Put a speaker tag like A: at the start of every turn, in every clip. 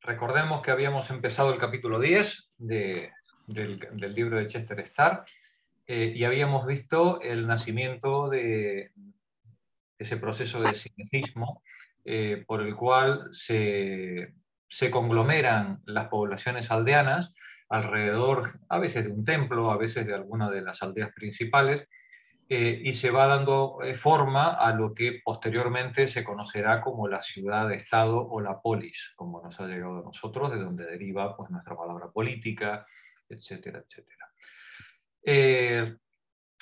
A: Recordemos que habíamos empezado el capítulo 10 del libro de Chester Starr y habíamos visto el nacimiento de ese proceso de sinecismo por el cual se conglomeran las poblaciones aldeanas alrededor, a veces de un templo, a veces de alguna de las aldeas principales, y se va dando forma a lo que posteriormente se conocerá como la ciudad-estado o la polis, como nos ha llegado a nosotros, de donde deriva pues, nuestra palabra política, etcétera, etcétera.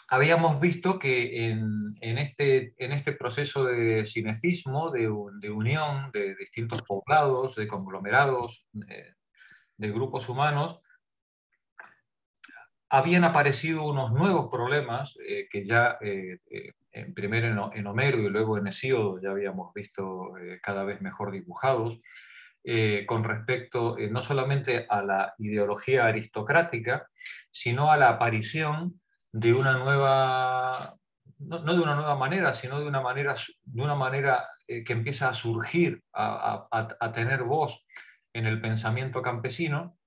A: Habíamos visto que en este proceso de sinecismo, de unión de distintos poblados, de conglomerados, de grupos humanos, habían aparecido unos nuevos problemas que ya primero en Homero y luego en Hesíodo ya habíamos visto cada vez mejor dibujados, con respecto no solamente a la ideología aristocrática, sino a la aparición de una nueva, no de una nueva manera, sino de una manera que empieza a surgir, a tener voz en el pensamiento campesino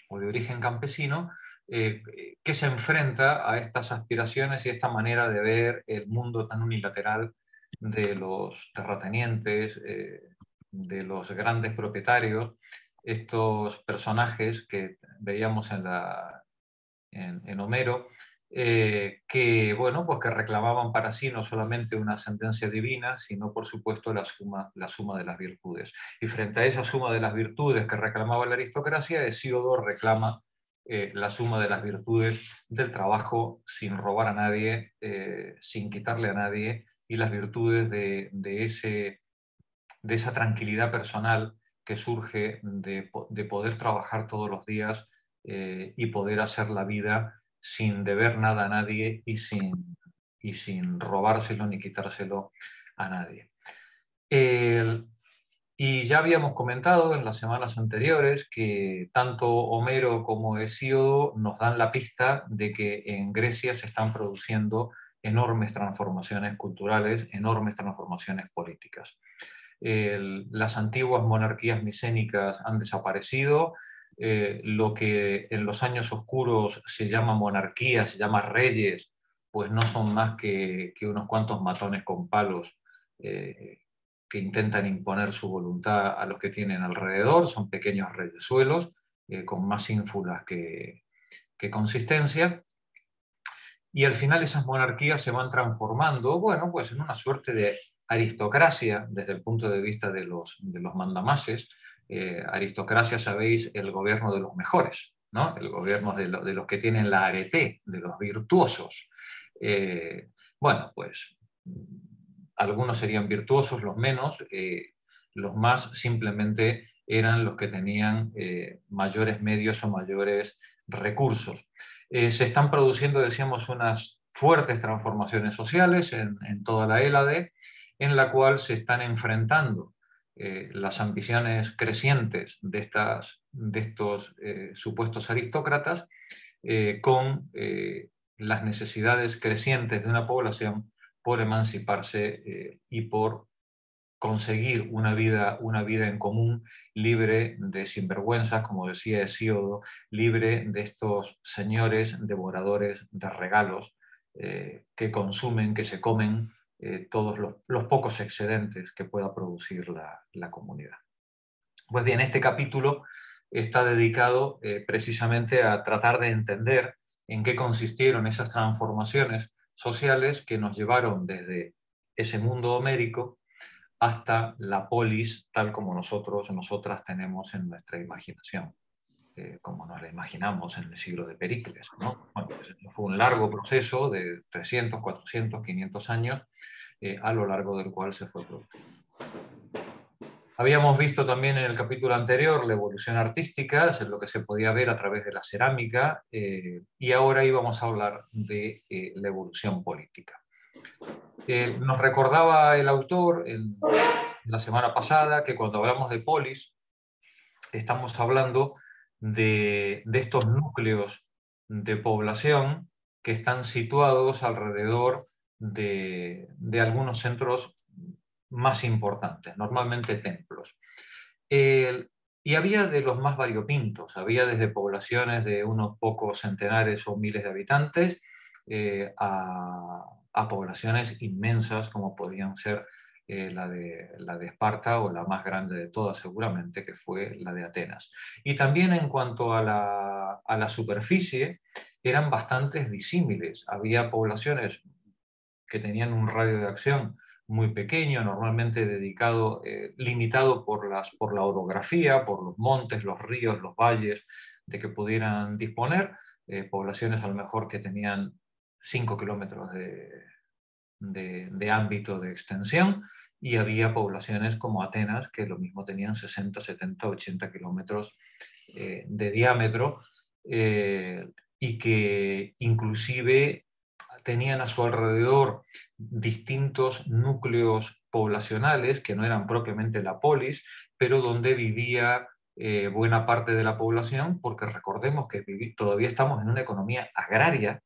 A: o de origen campesino, que se enfrenta a estas aspiraciones y esta manera de ver el mundo tan unilateral de los terratenientes, de los grandes propietarios, estos personajes que veíamos en Homero, que, bueno, pues que reclamaban para sí no solamente una sentencia divina, sino por supuesto la suma de las virtudes. Y frente a esa suma de las virtudes que reclamaba la aristocracia, Hesíodo reclama la suma de las virtudes del trabajo sin robar a nadie, sin quitarle a nadie, y las virtudes de esa tranquilidad personal que surge de poder trabajar todos los días y poder hacer la vida sin deber nada a nadie y sin robárselo ni quitárselo a nadie. Y ya habíamos comentado en las semanas anteriores que tanto Homero como Hesíodo nos dan la pista de que en Grecia se están produciendo enormes transformaciones culturales, enormes transformaciones políticas. Las antiguas monarquías micénicas han desaparecido, lo que en los años oscuros se llama monarquía, se llama reyes, pues no son más que unos cuantos matones con palos que intentan imponer su voluntad a los que tienen alrededor, son pequeños reyesuelos con más ínfulas que consistencia, y al final esas monarquías se van transformando, bueno, pues en una suerte de aristocracia desde el punto de vista de los mandamases. Aristocracia, sabéis, el gobierno de los mejores, ¿no? El gobierno de los que tienen la arete, de los virtuosos. Bueno, pues algunos serían virtuosos, los menos, los más simplemente eran los que tenían mayores medios o mayores recursos. Se están produciendo, decíamos, unas fuertes transformaciones sociales en toda la Hélade, en la cual se están enfrentando las ambiciones crecientes de estos supuestos aristócratas con las necesidades crecientes de una población por emanciparse y por conseguir una vida en común libre de sinvergüenzas, como decía Hesíodo, libre de estos señores devoradores de regalos que consumen, que se comen todos los pocos excedentes que pueda producir la comunidad. Pues bien, este capítulo está dedicado precisamente a tratar de entender en qué consistieron esas transformaciones sociales que nos llevaron desde ese mundo homérico hasta la polis, tal como nosotras tenemos en nuestra imaginación, como nos la imaginamos en el siglo de Pericles, ¿no? Bueno, pues fue un largo proceso de 300, 400, 500 años, a lo largo del cual se fue produciendo. Habíamos visto también en el capítulo anterior la evolución artística, es lo que se podía ver a través de la cerámica, y ahora íbamos a hablar de la evolución política. Nos recordaba el autor la semana pasada que cuando hablamos de polis estamos hablando de estos núcleos de población que están situados alrededor de algunos centros más importantes, normalmente templos. Y Y había de los más variopintos, había desde poblaciones de unos pocos centenares o miles de habitantes a poblaciones inmensas como podían ser la de Esparta o la más grande de todas seguramente, que fue la de Atenas. Y también en cuanto a la superficie, eran bastante disímiles. Había poblaciones que tenían un radio de acción muy pequeño, normalmente dedicado, limitado por la orografía, por los montes, los ríos, los valles, de que pudieran disponer, poblaciones a lo mejor que tenían 5 kilómetros de ámbito de extensión, y había poblaciones como Atenas que lo mismo tenían 60, 70, 80 kilómetros de diámetro, y que inclusive tenían a su alrededor distintos núcleos poblacionales que no eran propiamente la polis, pero donde vivía buena parte de la población, porque recordemos que todavía estamos en una economía agraria,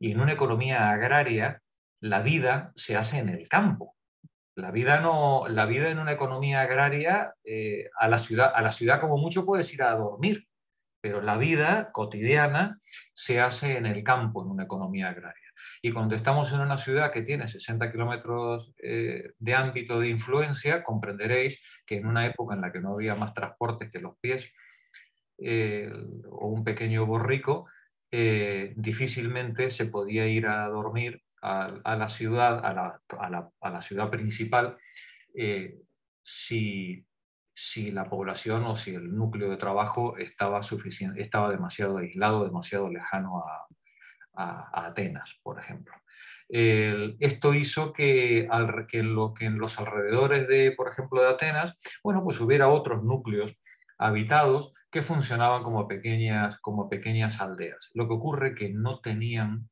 A: y en una economía agraria la vida se hace en el campo. La vida, no, la vida en una economía agraria, a la ciudad como mucho puedes ir a dormir, pero la vida cotidiana se hace en el campo, en una economía agraria. Y cuando estamos en una ciudad que tiene 60 kilómetros de ámbito de influencia, comprenderéis que en una época en la que no había más transportes que los pies eh, o un pequeño borrico, difícilmente se podía ir a dormir a la ciudad, a la ciudad principal, eh, si, si la población o si el núcleo de trabajo estaba demasiado aislado, demasiado lejano a Atenas, por ejemplo. Esto hizo que en los alrededores de, por ejemplo, de Atenas, bueno, pues hubiera otros núcleos habitados que funcionaban como pequeñas aldeas. Lo que ocurre es que no tenían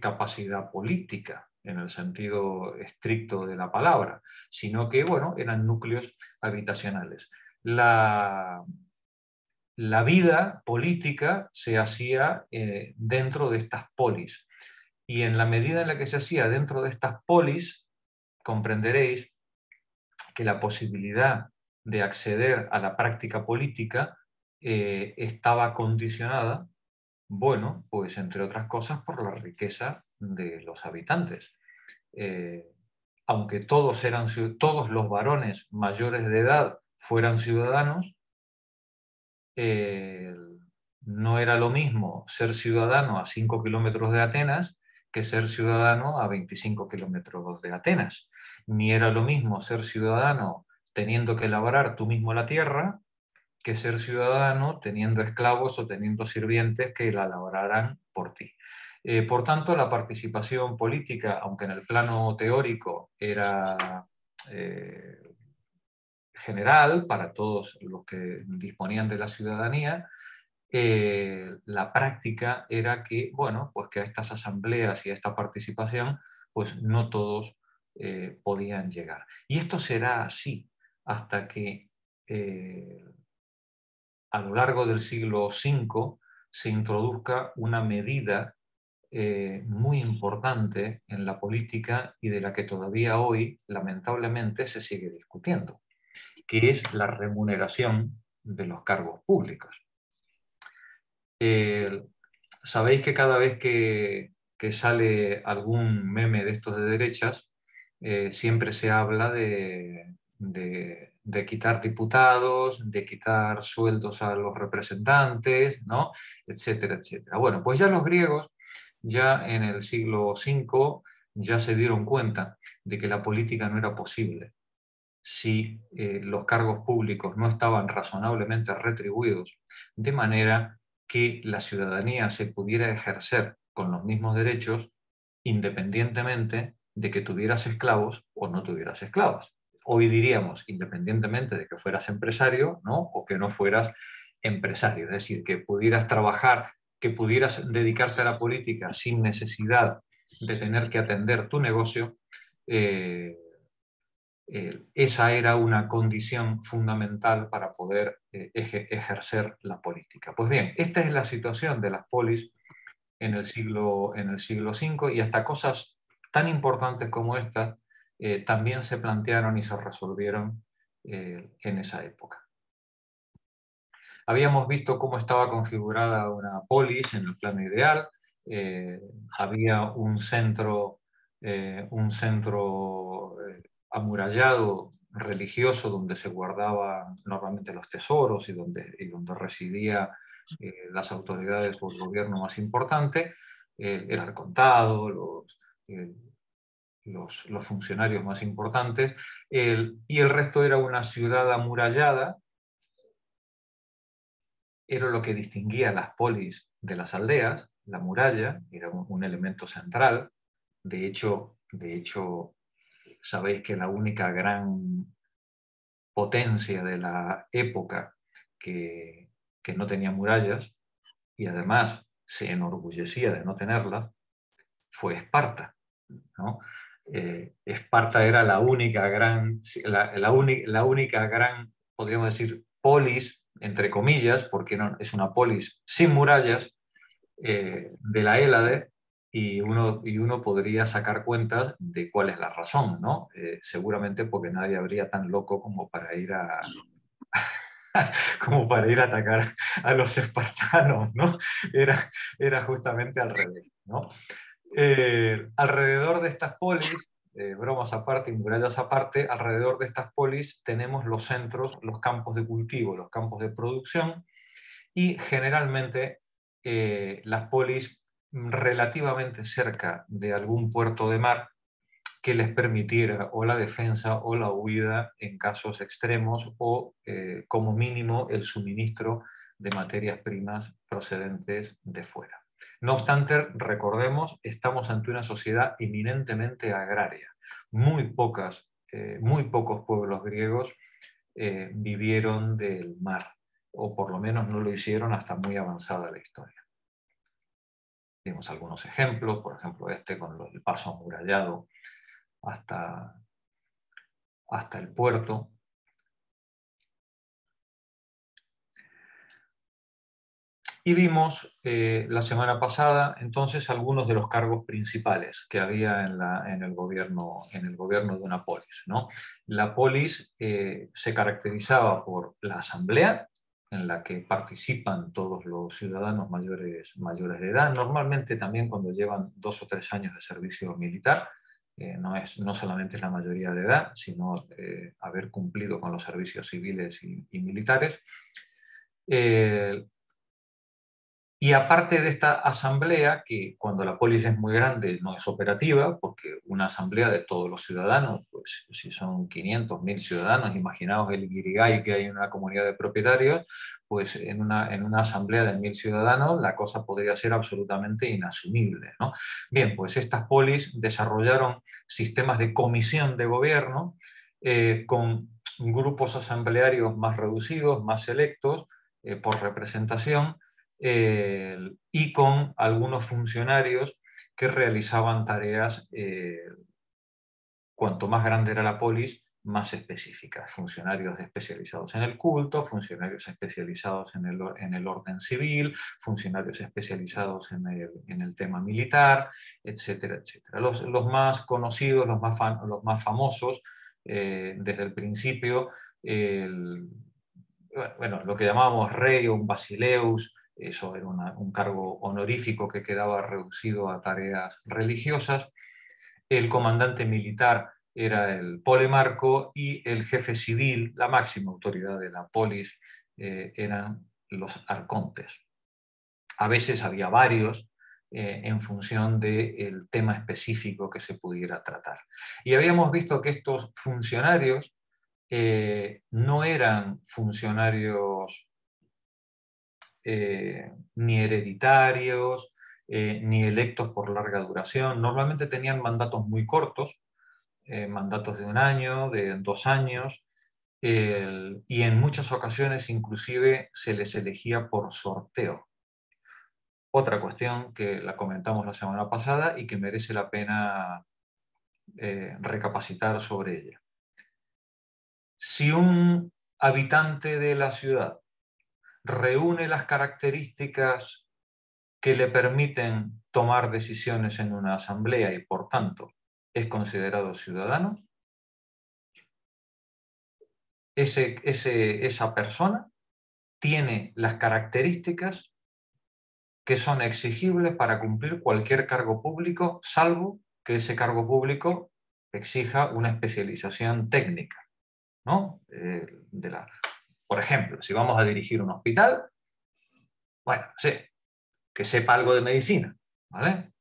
A: capacidad política en el sentido estricto de la palabra, sino que, bueno, eran núcleos habitacionales. La vida política se hacía dentro de estas polis. Y en la medida en la que se hacía dentro de estas polis, comprenderéis que la posibilidad de acceder a la práctica política estaba condicionada, bueno, pues entre otras cosas por la riqueza de los habitantes. Eh, Aunque todos los varones mayores de edad fueran ciudadanos, eh, no era lo mismo ser ciudadano a 5 kilómetros de Atenas que ser ciudadano a 25 kilómetros de Atenas. Ni era lo mismo ser ciudadano teniendo que labrar tú mismo la tierra que ser ciudadano teniendo esclavos o teniendo sirvientes que la labraran por ti. Por tanto, la participación política, aunque en el plano teórico era general para todos los que disponían de la ciudadanía, la práctica era que, bueno, pues que a estas asambleas y a esta participación, pues no todos podían llegar. Y esto será así hasta que a lo largo del siglo V se introduzca una medida muy importante en la política y de la que todavía hoy, lamentablemente, se sigue discutiendo, que es la remuneración de los cargos públicos. Eh, Sabéis que cada vez que sale algún meme de estos de derechas, siempre se habla de quitar diputados, de quitar sueldos a los representantes, ¿no? Etcétera, etcétera. Bueno, pues ya los griegos, ya en el siglo V, ya se dieron cuenta de que la política no era posible si los cargos públicos no estaban razonablemente retribuidos, de manera que la ciudadanía se pudiera ejercer con los mismos derechos independientemente de que tuvieras esclavos o no tuvieras esclavos. Hoy diríamos independientemente de que fueras empresario, ¿no? O que no fueras empresario, es decir, que pudieras trabajar, que pudieras dedicarte a la política sin necesidad de tener que atender tu negocio. Esa era una condición fundamental para poder ejercer la política. Pues bien, esta es la situación de las polis en el siglo V, y hasta cosas tan importantes como esta también se plantearon y se resolvieron en esa época. Habíamos visto cómo estaba configurada una polis en el plano ideal. Había un centro amurallado religioso donde se guardaban normalmente los tesoros y donde residía las autoridades o el gobierno más importante, el arcontado, eh, los funcionarios más importantes, y el resto era una ciudad amurallada. Era lo que distinguía a las polis de las aldeas. La muralla era un elemento central. De hecho, sabéis que la única gran potencia de la época que, que no tenía murallas, y además se enorgullecía de no tenerlas, fue Esparta, ¿no? Esparta era la única gran, la única gran, podríamos decir, polis, entre comillas, porque es una polis sin murallas, de la Hélade, y uno podría sacar cuentas de cuál es la razón, ¿no? Seguramente porque nadie habría tan loco como para ir a atacar a los espartanos, ¿no? Era, era justamente al revés, ¿no? Alrededor de estas polis, bromas aparte y murallas aparte, alrededor de estas polis tenemos los centros, los campos de cultivo, los campos de producción, y generalmente las polis relativamente cerca de algún puerto de mar que les permitiera o la defensa o la huida en casos extremos, o como mínimo el suministro de materias primas procedentes de fuera. No obstante, recordemos, estamos ante una sociedad eminentemente agraria. Muy pocos pueblos griegos vivieron del mar, o por lo menos no lo hicieron hasta muy avanzada la historia. Vimos algunos ejemplos, por ejemplo con el paso amurallado hasta el puerto. Y vimos la semana pasada entonces algunos de los cargos principales que había en el gobierno de una polis, ¿no? La polis se caracterizaba por la asamblea, en la que participan todos los ciudadanos mayores de edad, normalmente también cuando llevan 2 o 3 años de servicio militar. No solamente es la mayoría de edad, sino haber cumplido con los servicios civiles y militares. Y aparte de esta asamblea, que cuando la polis es muy grande no es operativa, porque una asamblea de todos los ciudadanos, pues si son 500, 1000 ciudadanos, imaginaos el guirigay que hay en una comunidad de propietarios, pues en una asamblea de 1000 ciudadanos la cosa podría ser absolutamente inasumible, ¿no? Bien, pues estas polis desarrollaron sistemas de comisión de gobierno con grupos asamblearios más reducidos, más selectos, por representación, y con algunos funcionarios que realizaban tareas, cuanto más grande era la polis, más específicas. Funcionarios especializados en el culto, funcionarios especializados en el orden civil, funcionarios especializados en el tema militar, etcétera, etcétera. Los más conocidos, los más famosos, desde el principio, bueno, lo que llamábamos rey o un basileus. Eso era un cargo honorífico que quedaba reducido a tareas religiosas. El comandante militar era el polemarco, y el jefe civil, la máxima autoridad de la polis, eran los arcontes. A veces había varios, en función del tema específico que se pudiera tratar. Y habíamos visto que estos funcionarios no eran funcionarios ni hereditarios, ni electos por larga duración. Normalmente tenían mandatos muy cortos, mandatos de 1 año, de 2 años, y en muchas ocasiones inclusive se les elegía por sorteo. Otra cuestión que la comentamos la semana pasada y que merece la pena recapacitar sobre ella. Si un habitante de la ciudad reúne las características que le permiten tomar decisiones en una asamblea y por tanto es considerado ciudadano, esa persona tiene las características que son exigibles para cumplir cualquier cargo público, salvo que ese cargo público exija una especialización técnica, ¿no? Por ejemplo, si vamos a dirigir un hospital, bueno, sí, que sepa algo de medicina, ¿vale?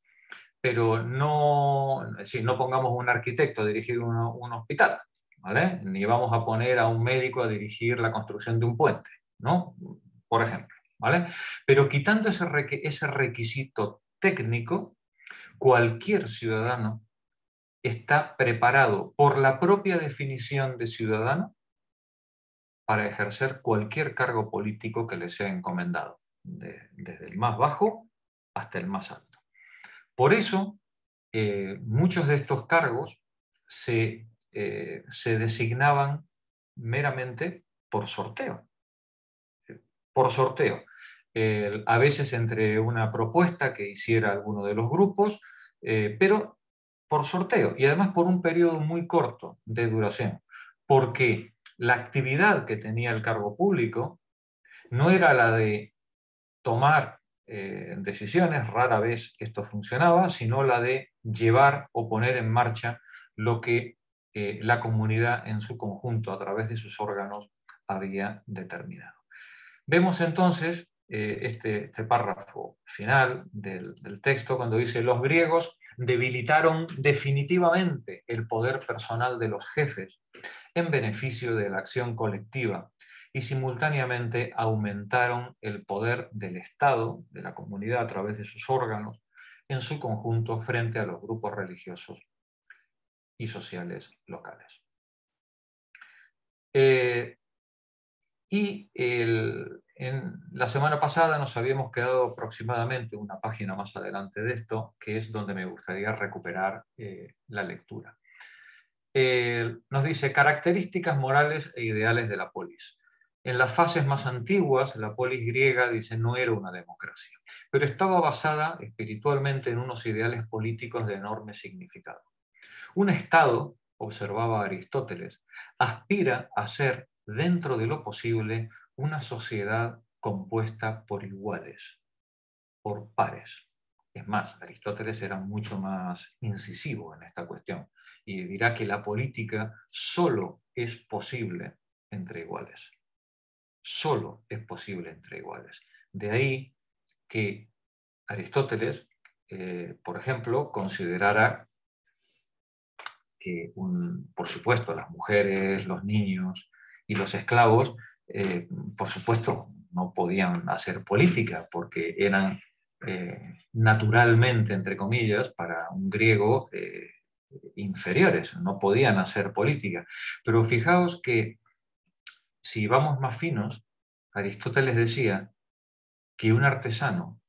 A: Pero no, si no pongamos un arquitecto a dirigir un hospital, ¿vale? Ni vamos a poner a un médico a dirigir la construcción de un puente, ¿no? Por ejemplo, ¿vale? Pero quitando ese requisito técnico, cualquier ciudadano está preparado por la propia definición de ciudadano para ejercer cualquier cargo político que le sea encomendado, desde el más bajo hasta el más alto. Por eso, muchos de estos cargos se designaban meramente por sorteo. Por sorteo. A veces entre una propuesta que hiciera alguno de los grupos, pero por sorteo y además por un periodo muy corto de duración, porque la actividad que tenía el cargo público no era la de tomar decisiones, rara vez esto funcionaba, sino la de llevar o poner en marcha lo que la comunidad en su conjunto, a través de sus órganos, había determinado. Vemos entonces este párrafo final del texto cuando dice: los griegos debilitaron definitivamente el poder personal de los jefes en beneficio de la acción colectiva y simultáneamente aumentaron el poder del Estado, de la comunidad a través de sus órganos, en su conjunto frente a los grupos religiosos y sociales locales. En la semana pasada nos habíamos quedado aproximadamente una página más adelante de esto, que es donde me gustaría recuperar la lectura. Nos dice: características morales e ideales de la polis. En las fases más antiguas, la polis griega, dice, no era una democracia, pero estaba basada espiritualmente en unos ideales políticos de enorme significado. Un Estado, observaba Aristóteles, aspira a ser, dentro de lo posible, una sociedad compuesta por iguales, por pares. Es más, Aristóteles era mucho más incisivo en esta cuestión y dirá que la política solo es posible entre iguales. Solo es posible entre iguales. De ahí que Aristóteles, por ejemplo, considerara que, por supuesto, las mujeres, los niños y los esclavos, por supuesto, no podían hacer política porque eran naturalmente, entre comillas, para un griego, inferiores, no podían hacer política. Pero fijaos que, si vamos más finos, Aristóteles decía que un artesano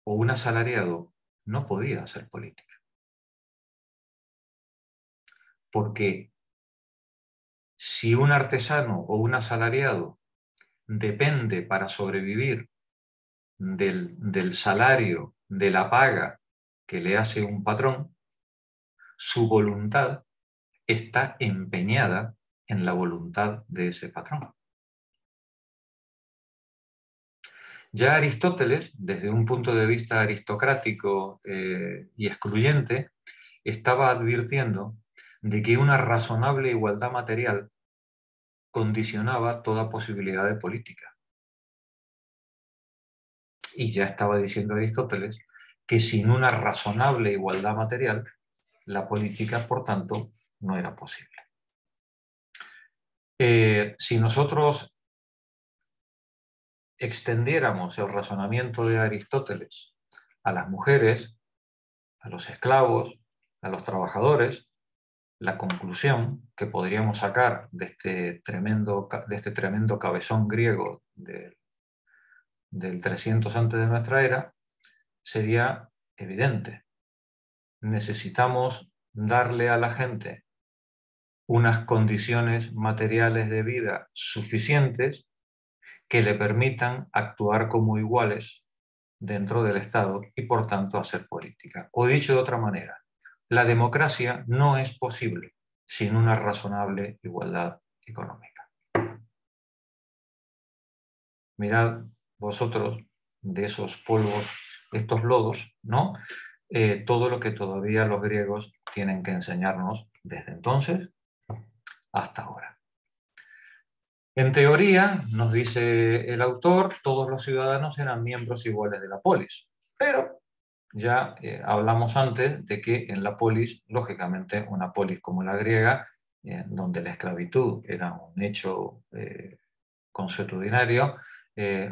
A: o un asalariado no podía hacer política. Porque si un artesano o un asalariado depende para sobrevivir del salario, de la paga que le hace un patrón, su voluntad está empeñada en la voluntad de ese patrón. Ya Aristóteles, desde un punto de vista aristocrático y excluyente, estaba advirtiendo de que una razonable igualdad material condicionaba toda posibilidad de política. Y ya estaba diciendo Aristóteles que sin una razonable igualdad material, la política, por tanto, no era posible. Si nosotros extendiéramos el razonamiento de Aristóteles a las mujeres, a los esclavos, a los trabajadores, la conclusión que podríamos sacar de este tremendo cabezón griego del 300 antes de nuestra era sería evidente. Necesitamos darle a la gente unas condiciones materiales de vida suficientes que le permitan actuar como iguales dentro del Estado y, por tanto, hacer política. O dicho de otra manera, la democracia no es posible sin una razonable igualdad económica. mirad vosotros de esos polvos, estos lodos, ¿no? Todo lo que todavía los griegos tienen que enseñarnos desde entonces hasta ahora. En teoría, nos dice el autor, todos los ciudadanos eran miembros iguales de la polis, pero ya hablamos antes de que en la polis, lógicamente, una polis como la griega, donde la esclavitud era un hecho consuetudinario,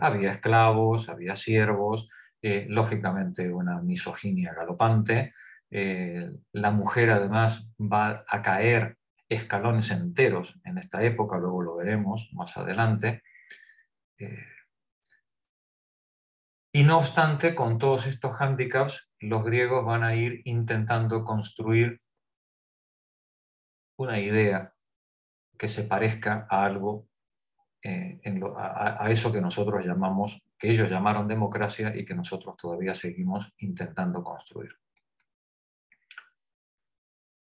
A: había esclavos, había siervos, lógicamente una misoginia galopante. La mujer además va a caer escalones enteros en esta época, luego lo veremos más adelante. Y no obstante, con todos estos hándicaps, los griegos van a ir intentando construir una idea que se parezca a algo, a eso que nosotros llamamos, que ellos llamaron democracia y que nosotros todavía seguimos intentando construir.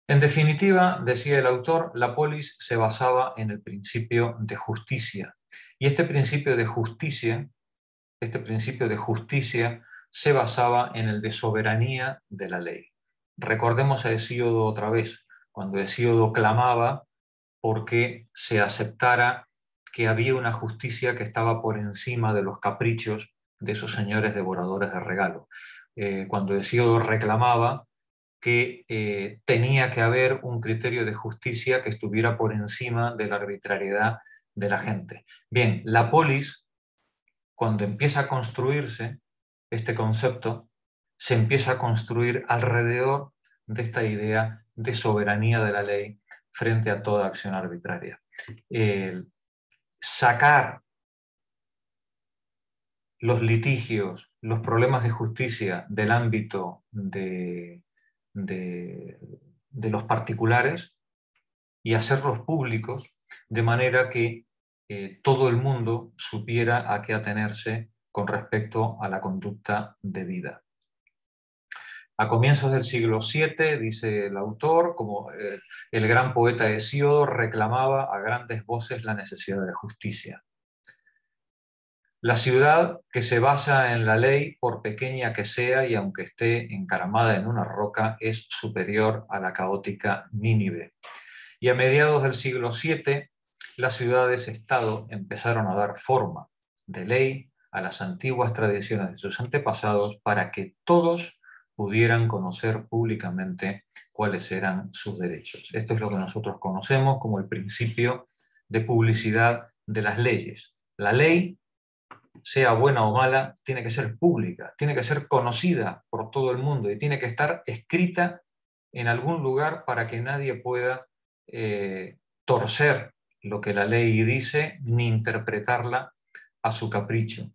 A: En definitiva, decía el autor, la polis se basaba en el principio de justicia. Y este principio de justicia se basaba en el de soberanía de la ley. Recordemos a Hesíodo otra vez, cuando Hesíodo clamaba porque se aceptara que había una justicia que estaba por encima de los caprichos de esos señores devoradores de regalo. Cuando Hesíodo reclamaba que tenía que haber un criterio de justicia que estuviera por encima de la arbitrariedad de la gente. Bien, la polis, cuando empieza a construirse este concepto, se empieza a construir alrededor de esta idea de soberanía de la ley frente a toda acción arbitraria. Sacar los litigios, los problemas de justicia del ámbito de los particulares y hacerlos públicos de manera que todo el mundo supiera a qué atenerse con respecto a la conducta debida. A comienzos del siglo VII, dice el autor, como el gran poeta Hesíodo reclamaba a grandes voces la necesidad de justicia. La ciudad que se basa en la ley, por pequeña que sea y aunque esté encaramada en una roca, es superior a la caótica Nínive. Y a mediados del siglo VII, las ciudades-estado empezaron a dar forma de ley a las antiguas tradiciones de sus antepasados para que todos pudieran conocer públicamente cuáles eran sus derechos. Esto es lo que nosotros conocemos como el principio de publicidad de las leyes. La ley, sea buena o mala, tiene que ser pública, tiene que ser conocida por todo el mundo y tiene que estar escrita en algún lugar para que nadie pueda torcer lo que la ley dice ni interpretarla a su capricho.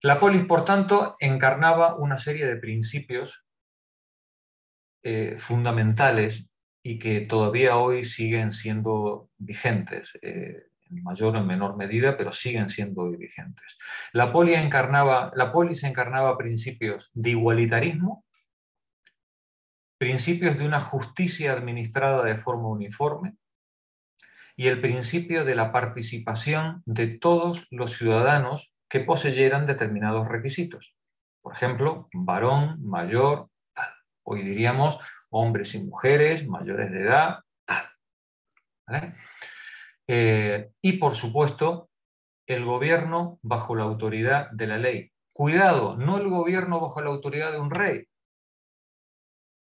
A: La polis, por tanto, encarnaba una serie de principios fundamentales y que todavía hoy siguen siendo vigentes, en mayor o en menor medida, pero siguen siendo hoy vigentes. La polis encarnaba principios de igualitarismo, principios de una justicia administrada de forma uniforme y el principio de la participación de todos los ciudadanos que poseyeran determinados requisitos. Por ejemplo, varón, mayor, tal. Hoy diríamos hombres y mujeres, mayores de edad, tal. ¿Vale? Y por supuesto, el gobierno bajo la autoridad de la ley. Cuidado, no el gobierno bajo la autoridad de un rey,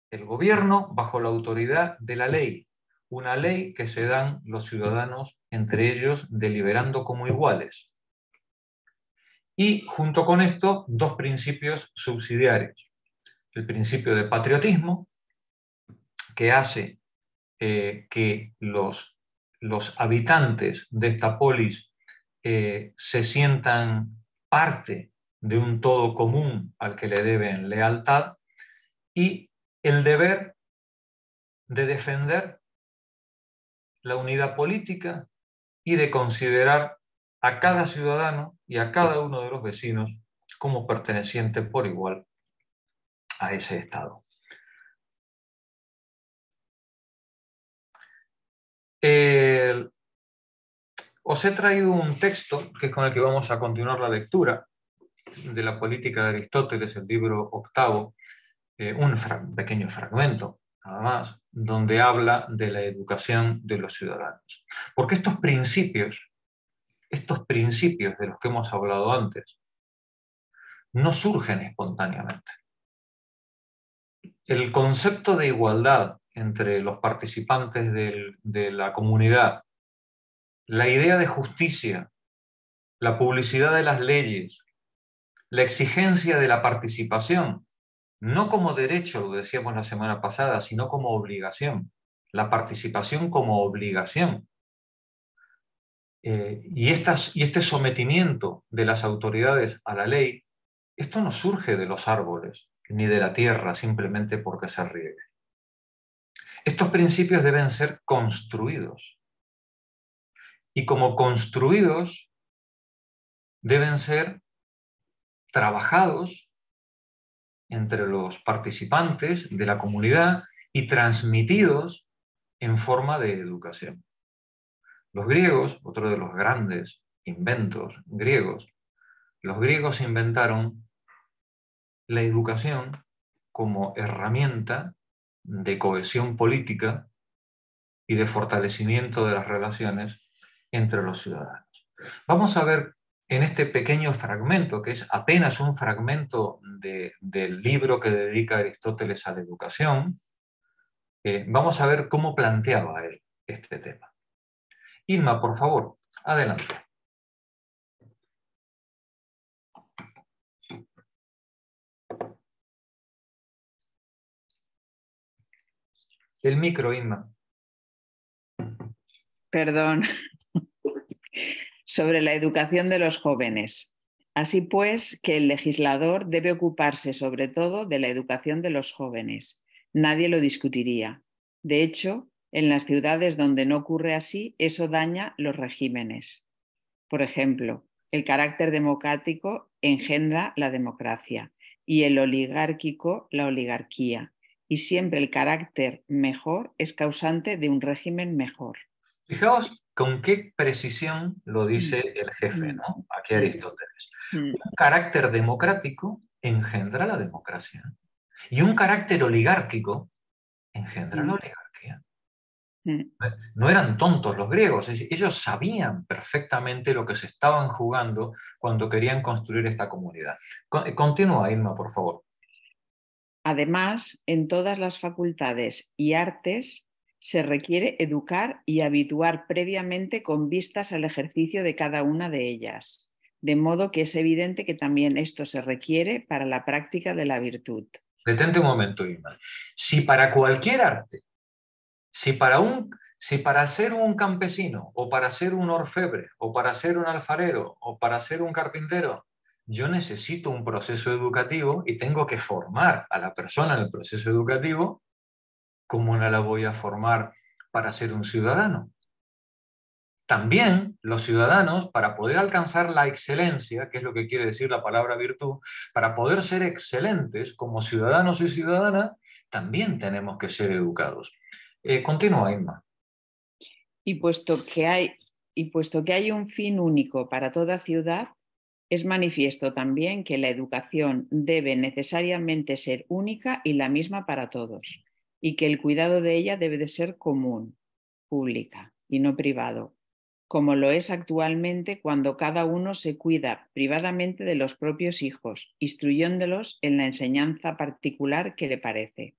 A: el gobierno bajo la autoridad de la ley, una ley que se dan los ciudadanos entre ellos deliberando como iguales. Y junto con esto, dos principios subsidiarios. El principio de patriotismo, que hace que los habitantes de esta polis se sientan parte de un todo común al que le deben lealtad, y el deber de defender la unidad política y de considerar a cada ciudadano y a cada uno de los vecinos como perteneciente por igual a ese Estado. Os he traído un texto que es con el que vamos a continuar la lectura de la Política de Aristóteles, el libro octavo, un pequeño fragmento, nada más, donde habla de la educación de los ciudadanos. Porque estos principios de los que hemos hablado antes, no surgen espontáneamente. El concepto de igualdad entre los participantes de la comunidad, la idea de justicia, la publicidad de las leyes, la exigencia de la participación, no como derecho, lo decíamos la semana pasada, sino como obligación. La participación como obligación. Y este sometimiento de las autoridades a la ley, esto no surge de los árboles ni de la tierra simplemente porque se riegue. Estos principios deben ser construidos. Y como construidos, deben ser trabajados entre los participantes de la comunidad y transmitidos en forma de educación. Los griegos, otro de los grandes inventos griegos, los griegos inventaron la educación como herramienta de cohesión política y de fortalecimiento de las relaciones entre los ciudadanos. Vamos a ver en este pequeño fragmento, que es apenas un fragmento del libro que dedica Aristóteles a la educación, vamos a ver cómo planteaba él este tema. Inma, por favor, adelante. El micro, Inma.
B: Perdón. Sobre la educación de los jóvenes. Así pues, que el legislador debe ocuparse sobre todo de la educación de los jóvenes. Nadie lo discutiría. De hecho, en las ciudades donde no ocurre así, eso daña los regímenes. Por ejemplo, el carácter democrático engendra la democracia y el oligárquico la oligarquía. Y siempre el carácter mejor es causante de un régimen mejor.
A: Fijaos con qué precisión lo dice el jefe, ¿no? Aquí Aristóteles. Un carácter democrático engendra la democracia y un carácter oligárquico engendra la oligarquía. No eran tontos los griegos, ellos sabían perfectamente lo que se estaban jugando cuando querían construir esta comunidad. Continúa, Irma, por favor.
B: Además, en todas las facultades y artes se requiere educar y habituar previamente con vistas al ejercicio de cada una de ellas, de modo que es evidente que también esto se requiere para la práctica de la virtud.
A: Detente un momento, Irma. Si para cualquier arte, si para ser un campesino, o para ser un orfebre, o para ser un alfarero, o para ser un carpintero, yo necesito un proceso educativo y tengo que formar a la persona en el proceso educativo, ¿cómo no la voy a formar para ser un ciudadano? También los ciudadanos, para poder alcanzar la excelencia, que es lo que quiere decir la palabra virtud, para poder ser excelentes como ciudadanos y ciudadanas, también tenemos que ser educados. Continúa, Irma.
B: Y puesto que hay un fin único para toda ciudad, es manifiesto también que la educación debe necesariamente ser única y la misma para todos, y que el cuidado de ella debe de ser común, pública y no privado, como lo es actualmente cuando cada uno se cuida privadamente de los propios hijos, instruyéndolos en la enseñanza particular que le parece.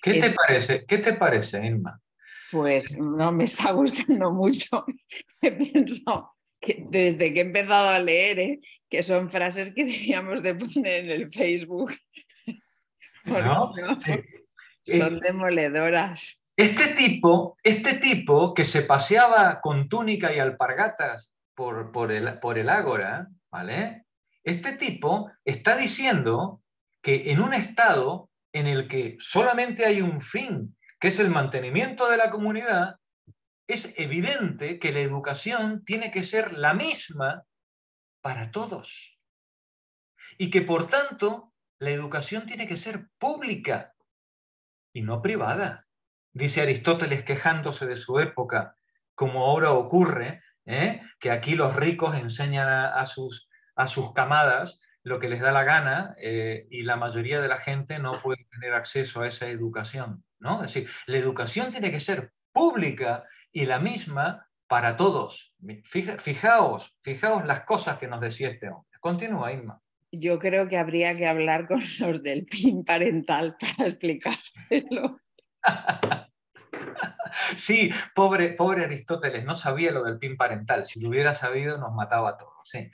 A: ¿Qué te parece, Irma?
B: Pues no me está gustando mucho. Pienso que desde que he empezado a leer, que son frases que deberíamos de poner en el Facebook. Porque
A: ¿No?
B: no,
A: Sí.
B: son demoledoras.
A: Este tipo que se paseaba con túnica y alpargatas por el ágora, ¿vale? Este tipo está diciendo que en un estado en el que solamente hay un fin, que es el mantenimiento de la comunidad, es evidente que la educación tiene que ser la misma para todos. Y que por tanto la educación tiene que ser pública y no privada. Dice Aristóteles quejándose de su época, como ahora ocurre, que aquí los ricos enseñan a sus camadas lo que les da la gana, y la mayoría de la gente no puede tener acceso a esa educación, ¿no? Es decir, la educación tiene que ser pública y la misma para todos. Fijaos las cosas que nos decía este hombre. Continúa, Inma.
B: Yo creo que habría que hablar con los del PIN parental para explicárselo.
A: Sí, pobre Aristóteles, no sabía lo del PIN parental. Si lo hubiera sabido, nos mataba a todos. Sí.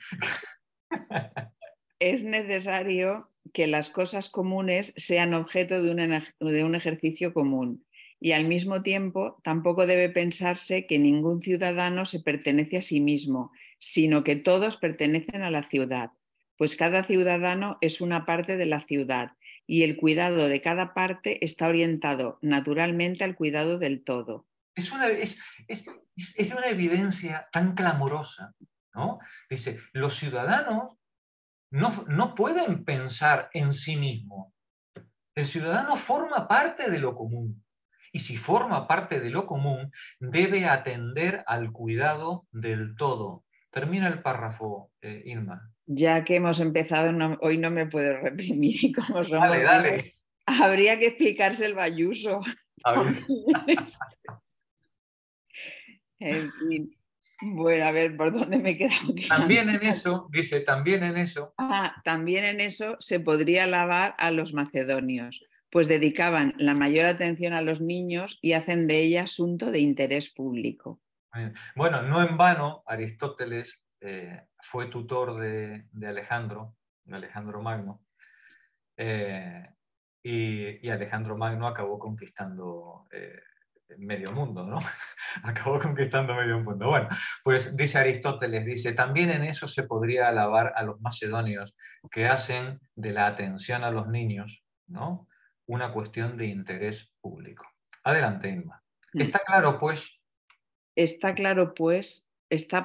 B: Es necesario que las cosas comunes sean objeto de un ejercicio común, y al mismo tiempo tampoco debe pensarse que ningún ciudadano se pertenece a sí mismo, sino que todos pertenecen a la ciudad, pues cada ciudadano es una parte de la ciudad y el cuidado de cada parte está orientado naturalmente al cuidado del todo.
A: Es de una evidencia tan clamorosa, ¿no? Dice, los ciudadanos no pueden pensar en sí mismos. El ciudadano forma parte de lo común. Y si forma parte de lo común, debe atender al cuidado del todo. Termina el párrafo, Irma.
B: Ya que hemos empezado, hoy no me puedo reprimir y como
A: Dale,
B: somos vivos,
A: dale.
B: habría que explicarse el bayuso. En fin. Bueno, a ver, ¿por dónde me he quedado?
A: También en eso, dice, también en eso.
B: También en eso se podría alabar a los macedonios, pues dedicaban la mayor atención a los niños y hacen de ella asunto de interés público.
A: Bueno, no en vano, Aristóteles fue tutor de Alejandro Magno, y Alejandro Magno acabó conquistando medio mundo, ¿no? Acabó conquistando medio mundo. Bueno, pues dice Aristóteles, dice, también en eso se podría alabar a los macedonios que hacen de la atención a los niños, ¿no?, una cuestión de interés público. Adelante, Inma. Está claro, pues.
B: Está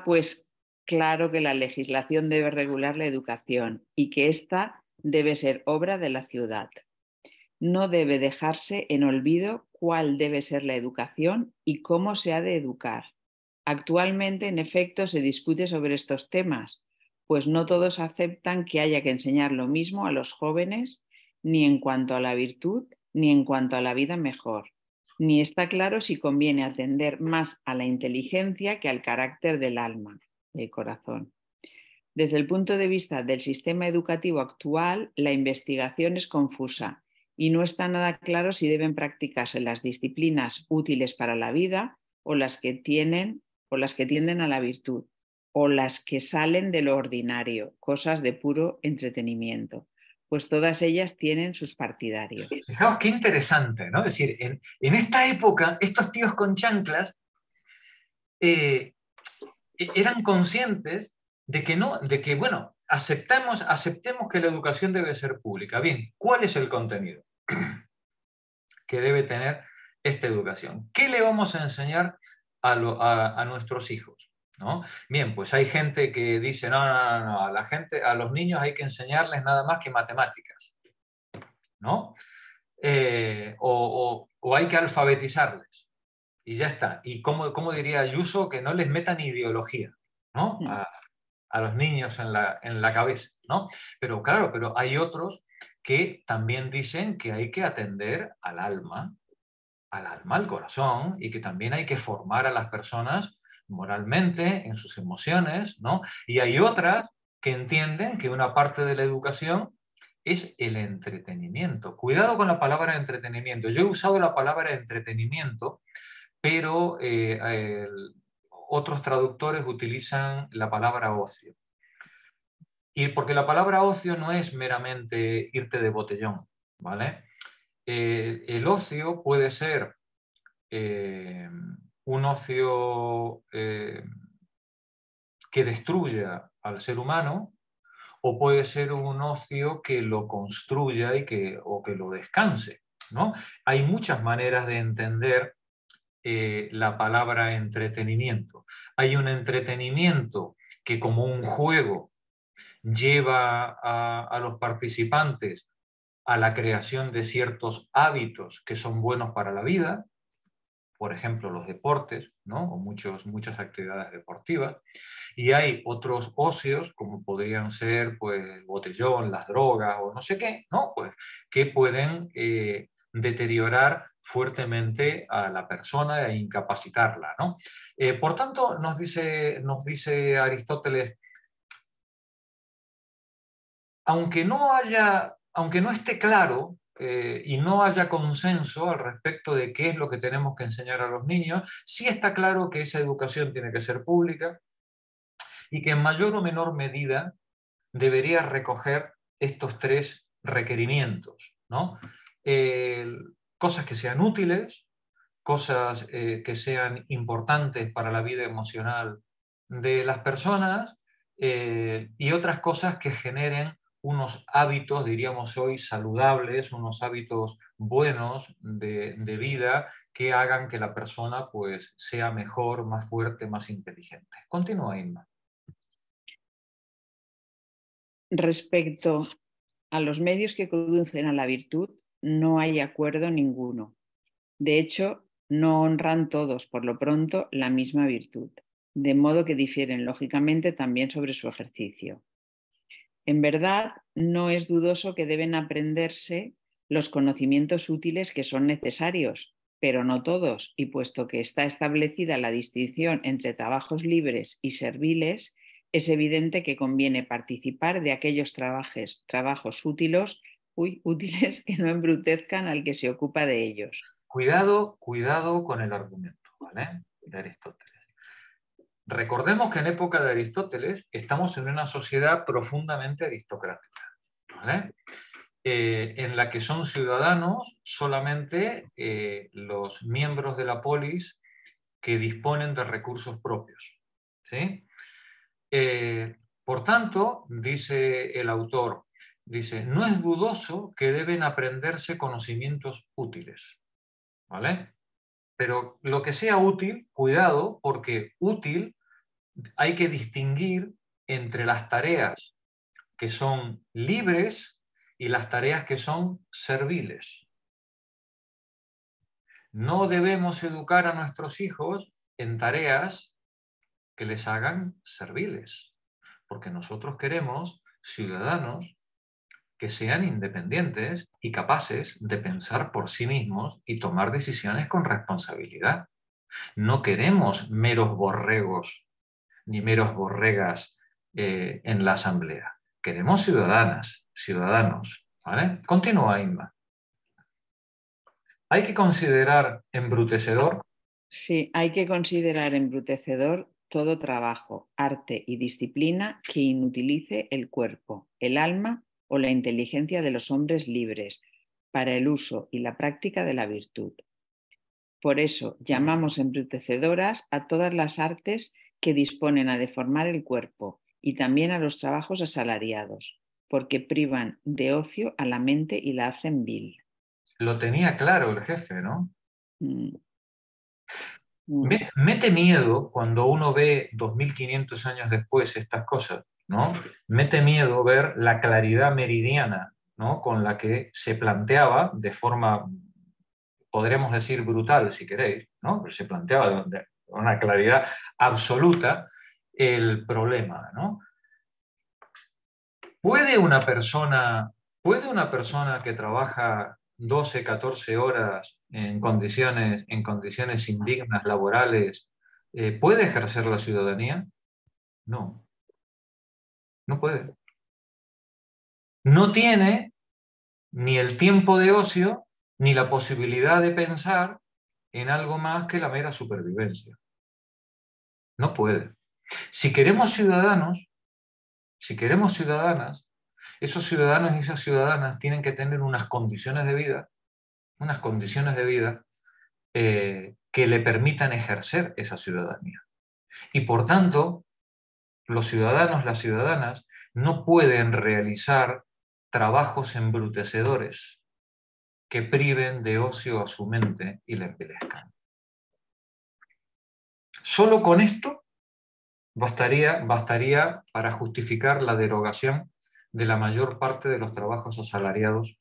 B: pues claro que la legislación debe regular la educación y que ésta debe ser obra de la ciudad. No debe dejarse en olvido cuál debe ser la educación y cómo se ha de educar. Actualmente, en efecto, se discute sobre estos temas, pues no todos aceptan que haya que enseñar lo mismo a los jóvenes, ni en cuanto a la virtud, ni en cuanto a la vida mejor. Ni está claro si conviene atender más a la inteligencia que al carácter del alma, del corazón. Desde el punto de vista del sistema educativo actual, la investigación es confusa y no está nada claro si deben practicarse las disciplinas útiles para la vida o las que tienden a la virtud, o las que salen de lo ordinario, cosas de puro entretenimiento, pues todas ellas tienen sus partidarios.
A: Fijaos qué interesante, ¿no? Es decir, en esta época, estos tíos con chanclas eran conscientes de que no, de que, bueno, aceptemos que la educación debe ser pública. Bien, ¿cuál es el contenido que debe tener esta educación? ¿Qué le vamos a enseñar a nuestros hijos? ¿No? Bien, pues hay gente que dice, no, a los niños hay que enseñarles nada más que matemáticas, ¿no? O hay que alfabetizarles. Y ya está. Y como diría Ayuso, que no les metan ideología, ¿no?, a los niños en la cabeza, ¿no? Pero claro, pero hay otros que también dicen que hay que atender al alma, al corazón, y que también hay que formar a las personas moralmente, en sus emociones, ¿no? Y hay otras que entienden que una parte de la educación es el entretenimiento. Cuidado con la palabra entretenimiento. Yo he usado la palabra entretenimiento, pero otros traductores utilizan la palabra ocio. Y porque la palabra ocio no es meramente irte de botellón, ¿vale? El ocio puede ser un ocio que destruya al ser humano, o puede ser un ocio que lo construya o que lo descanse, ¿no? Hay muchas maneras de entender la palabra entretenimiento. Hay un entretenimiento que, como un juego, lleva a los participantes a la creación de ciertos hábitos que son buenos para la vida, por ejemplo, los deportes, ¿no? O muchas actividades deportivas. Y hay otros ocios, como podrían ser pues, el botellón, las drogas o no sé qué, ¿no? Pues, que pueden deteriorar fuertemente a la persona e incapacitarla, ¿no? Por tanto, nos dice Aristóteles, aunque no esté claro y no haya consenso al respecto de qué es lo que tenemos que enseñar a los niños, sí está claro que esa educación tiene que ser pública y que en mayor o menor medida debería recoger estos tres requerimientos, ¿no? Cosas que sean útiles, cosas que sean importantes para la vida emocional de las personas y otras cosas que generen unos hábitos, diríamos hoy, saludables, unos hábitos buenos de vida que hagan que la persona pues, sea mejor, más fuerte, más inteligente. Continúa, Inma.
B: Respecto a los medios que conducen a la virtud, no hay acuerdo ninguno. De hecho, no honran todos, por lo pronto, la misma virtud, de modo que difieren lógicamente también sobre su ejercicio. En verdad, no es dudoso que deben aprenderse los conocimientos útiles que son necesarios, pero no todos, y puesto que está establecida la distinción entre trabajos libres y serviles, es evidente que conviene participar de aquellos trabajos útiles que no embrutezcan al que se ocupa de ellos.
A: Cuidado con el argumento, ¿vale? De Aristóteles. Recordemos que en época de Aristóteles estamos en una sociedad profundamente aristocrática, ¿vale? En la que son ciudadanos solamente los miembros de la polis que disponen de recursos propios, ¿sí? Por tanto, dice el autor, dice, no es dudoso que deben aprenderse conocimientos útiles, ¿vale? Pero lo que sea útil, cuidado, porque útil hay que distinguir entre las tareas que son libres y las tareas que son serviles. No debemos educar a nuestros hijos en tareas que les hagan serviles, porque nosotros queremos ciudadanos que sean independientes y capaces de pensar por sí mismos y tomar decisiones con responsabilidad. No queremos meros borregos ni meros borregas en la asamblea. Queremos ciudadanos. ¿Vale? Continúa, Inma. Hay que considerar embrutecedor.
B: Sí, hay que considerar embrutecedor todo trabajo, arte y disciplina que inutilice el cuerpo, el alma o la inteligencia de los hombres libres para el uso y la práctica de la virtud. Por eso llamamos embrutecedoras a todas las artes que disponen a deformar el cuerpo y también a los trabajos asalariados, porque privan de ocio a la mente y la hacen vil.
A: Lo tenía claro el jefe, ¿no?
B: Mm. Mm.
A: Mete miedo cuando uno ve 2500 años después estas cosas, ¿no? Mete miedo ver la claridad meridiana, ¿no? Con la que se planteaba de forma, podríamos decir, brutal, si queréis, ¿no? Pero se planteaba de una claridad absoluta el problema, ¿no? ¿Puede una persona que trabaja 12, 14 horas en condiciones indignas laborales, puede ejercer la ciudadanía? No, no puede. No tiene ni el tiempo de ocio ni la posibilidad de pensar en algo más que la mera supervivencia. No puede. Si queremos ciudadanos, si queremos ciudadanas, esos ciudadanos y esas ciudadanas tienen que tener unas condiciones de vida que le permitan ejercer esa ciudadanía. Y por tanto, los ciudadanos, las ciudadanas, no pueden realizar trabajos embrutecedores que priven de ocio a su mente y la envilezcan. Solo con esto bastaría para justificar la derogación de la mayor parte de los trabajos asalariados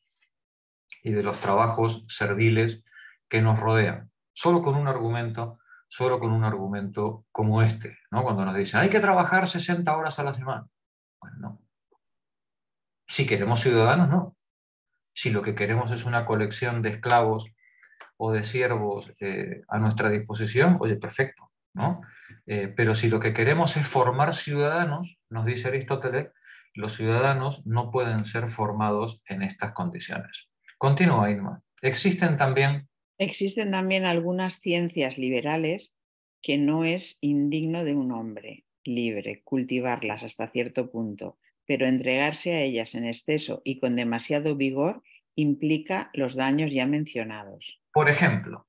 A: y de los trabajos serviles que nos rodean. solo con un argumento como este, ¿no? Cuando nos dicen, hay que trabajar 60 horas a la semana. Bueno, no. Si queremos ciudadanos, no. Si lo que queremos es una colección de esclavos o de siervos a nuestra disposición, oye, perfecto, ¿no? Pero si lo que queremos es formar ciudadanos, nos dice Aristóteles, los ciudadanos no pueden ser formados en estas condiciones. Continúa, Inma.
B: Existen también algunas ciencias liberales que no es indigno de un hombre libre cultivarlas hasta cierto punto, pero entregarse a ellas en exceso y con demasiado vigor implica los daños ya mencionados.
A: Por ejemplo,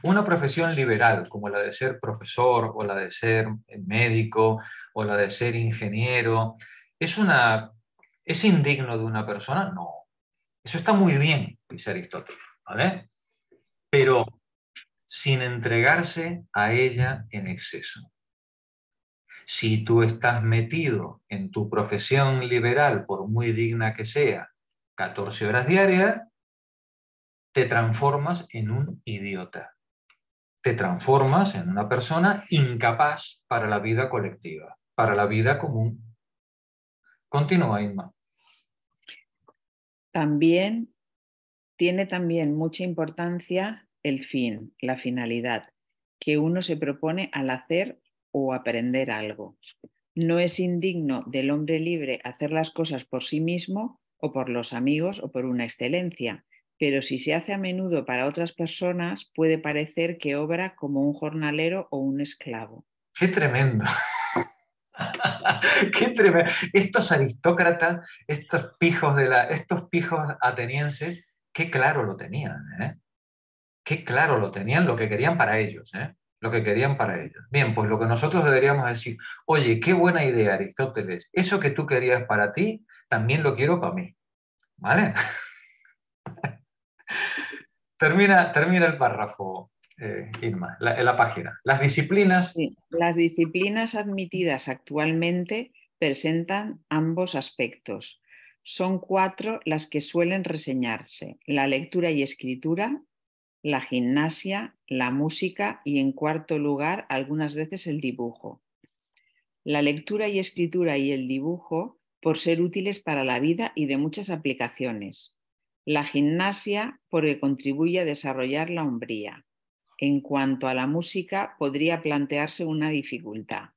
A: una profesión liberal como la de ser profesor o la de ser médico o la de ser ingeniero, ¿es es indigno de una persona? No. Eso está muy bien, dice Aristóteles, ¿vale? Pero sin entregarse a ella en exceso. Si tú estás metido en tu profesión liberal, por muy digna que sea, 14 horas diarias, te transformas en un idiota. Te transformas en una persona incapaz para la vida colectiva, para la vida común. Continúa, Inma.
B: También tiene también mucha importancia el fin, la finalidad, que uno se propone al hacer o aprender algo. No es indigno del hombre libre hacer las cosas por sí mismo o por los amigos o por una excelencia, pero si se hace a menudo para otras personas puede parecer que obra como un jornalero o un esclavo.
A: ¡Qué tremendo! ¡Qué tremendo! Estos aristócratas, estos pijos atenienses, qué claro lo tenían, ¿eh? Qué claro lo tenían, lo que querían para ellos, ¿eh? Lo que querían para ellos. Bien, pues lo que nosotros deberíamos decir, oye, qué buena idea, Aristóteles, eso que tú querías para ti, también lo quiero para mí, ¿vale? Termina el párrafo, Irma, en la página. Las disciplinas.
B: Sí. Las disciplinas admitidas actualmente presentan ambos aspectos. Son 4 las que suelen reseñarse: la lectura y escritura, la gimnasia, la música y, en cuarto lugar, algunas veces el dibujo. La lectura y escritura y el dibujo por ser útiles para la vida y de muchas aplicaciones. La gimnasia porque contribuye a desarrollar la hombría. En cuanto a la música, podría plantearse una dificultad.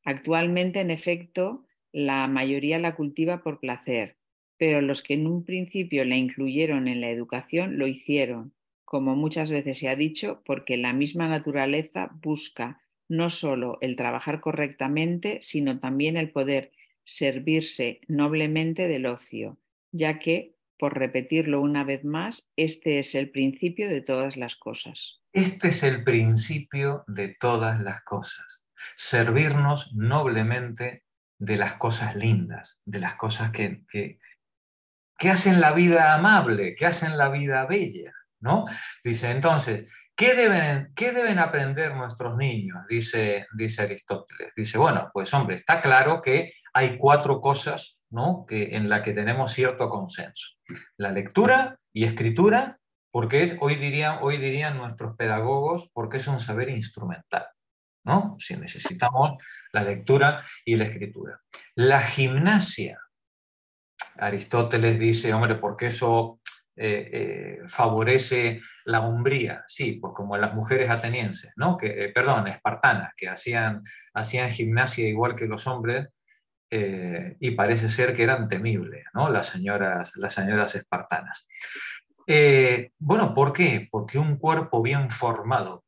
B: Actualmente, en efecto, la mayoría la cultiva por placer, pero los que en un principio la incluyeron en la educación lo hicieron, como muchas veces se ha dicho, porque la misma naturaleza busca no solo el trabajar correctamente, sino también el poder servirse noblemente del ocio, ya que, por repetirlo una vez más, este es el principio de todas las cosas.
A: Este es el principio de todas las cosas. Servirnos noblemente de las cosas lindas, de las cosas que hacen la vida amable, que hacen la vida bella, ¿no? Dice, entonces, qué deben aprender nuestros niños? Dice Aristóteles. Dice, bueno, pues hombre, está claro que hay 4 cosas, ¿no? En las que tenemos cierto consenso. La lectura y escritura, porque hoy dirían nuestros pedagogos, porque es un saber instrumental, ¿no? Si necesitamos la lectura y la escritura. La gimnasia, Aristóteles dice, hombre, porque eso favorece la hombría. Sí, pues como las mujeres atenienses, ¿no? Perdón, espartanas, que hacían gimnasia igual que los hombres, y parece ser que eran temibles, ¿no? Las señoras espartanas. Bueno, ¿por qué? Porque un cuerpo bien formado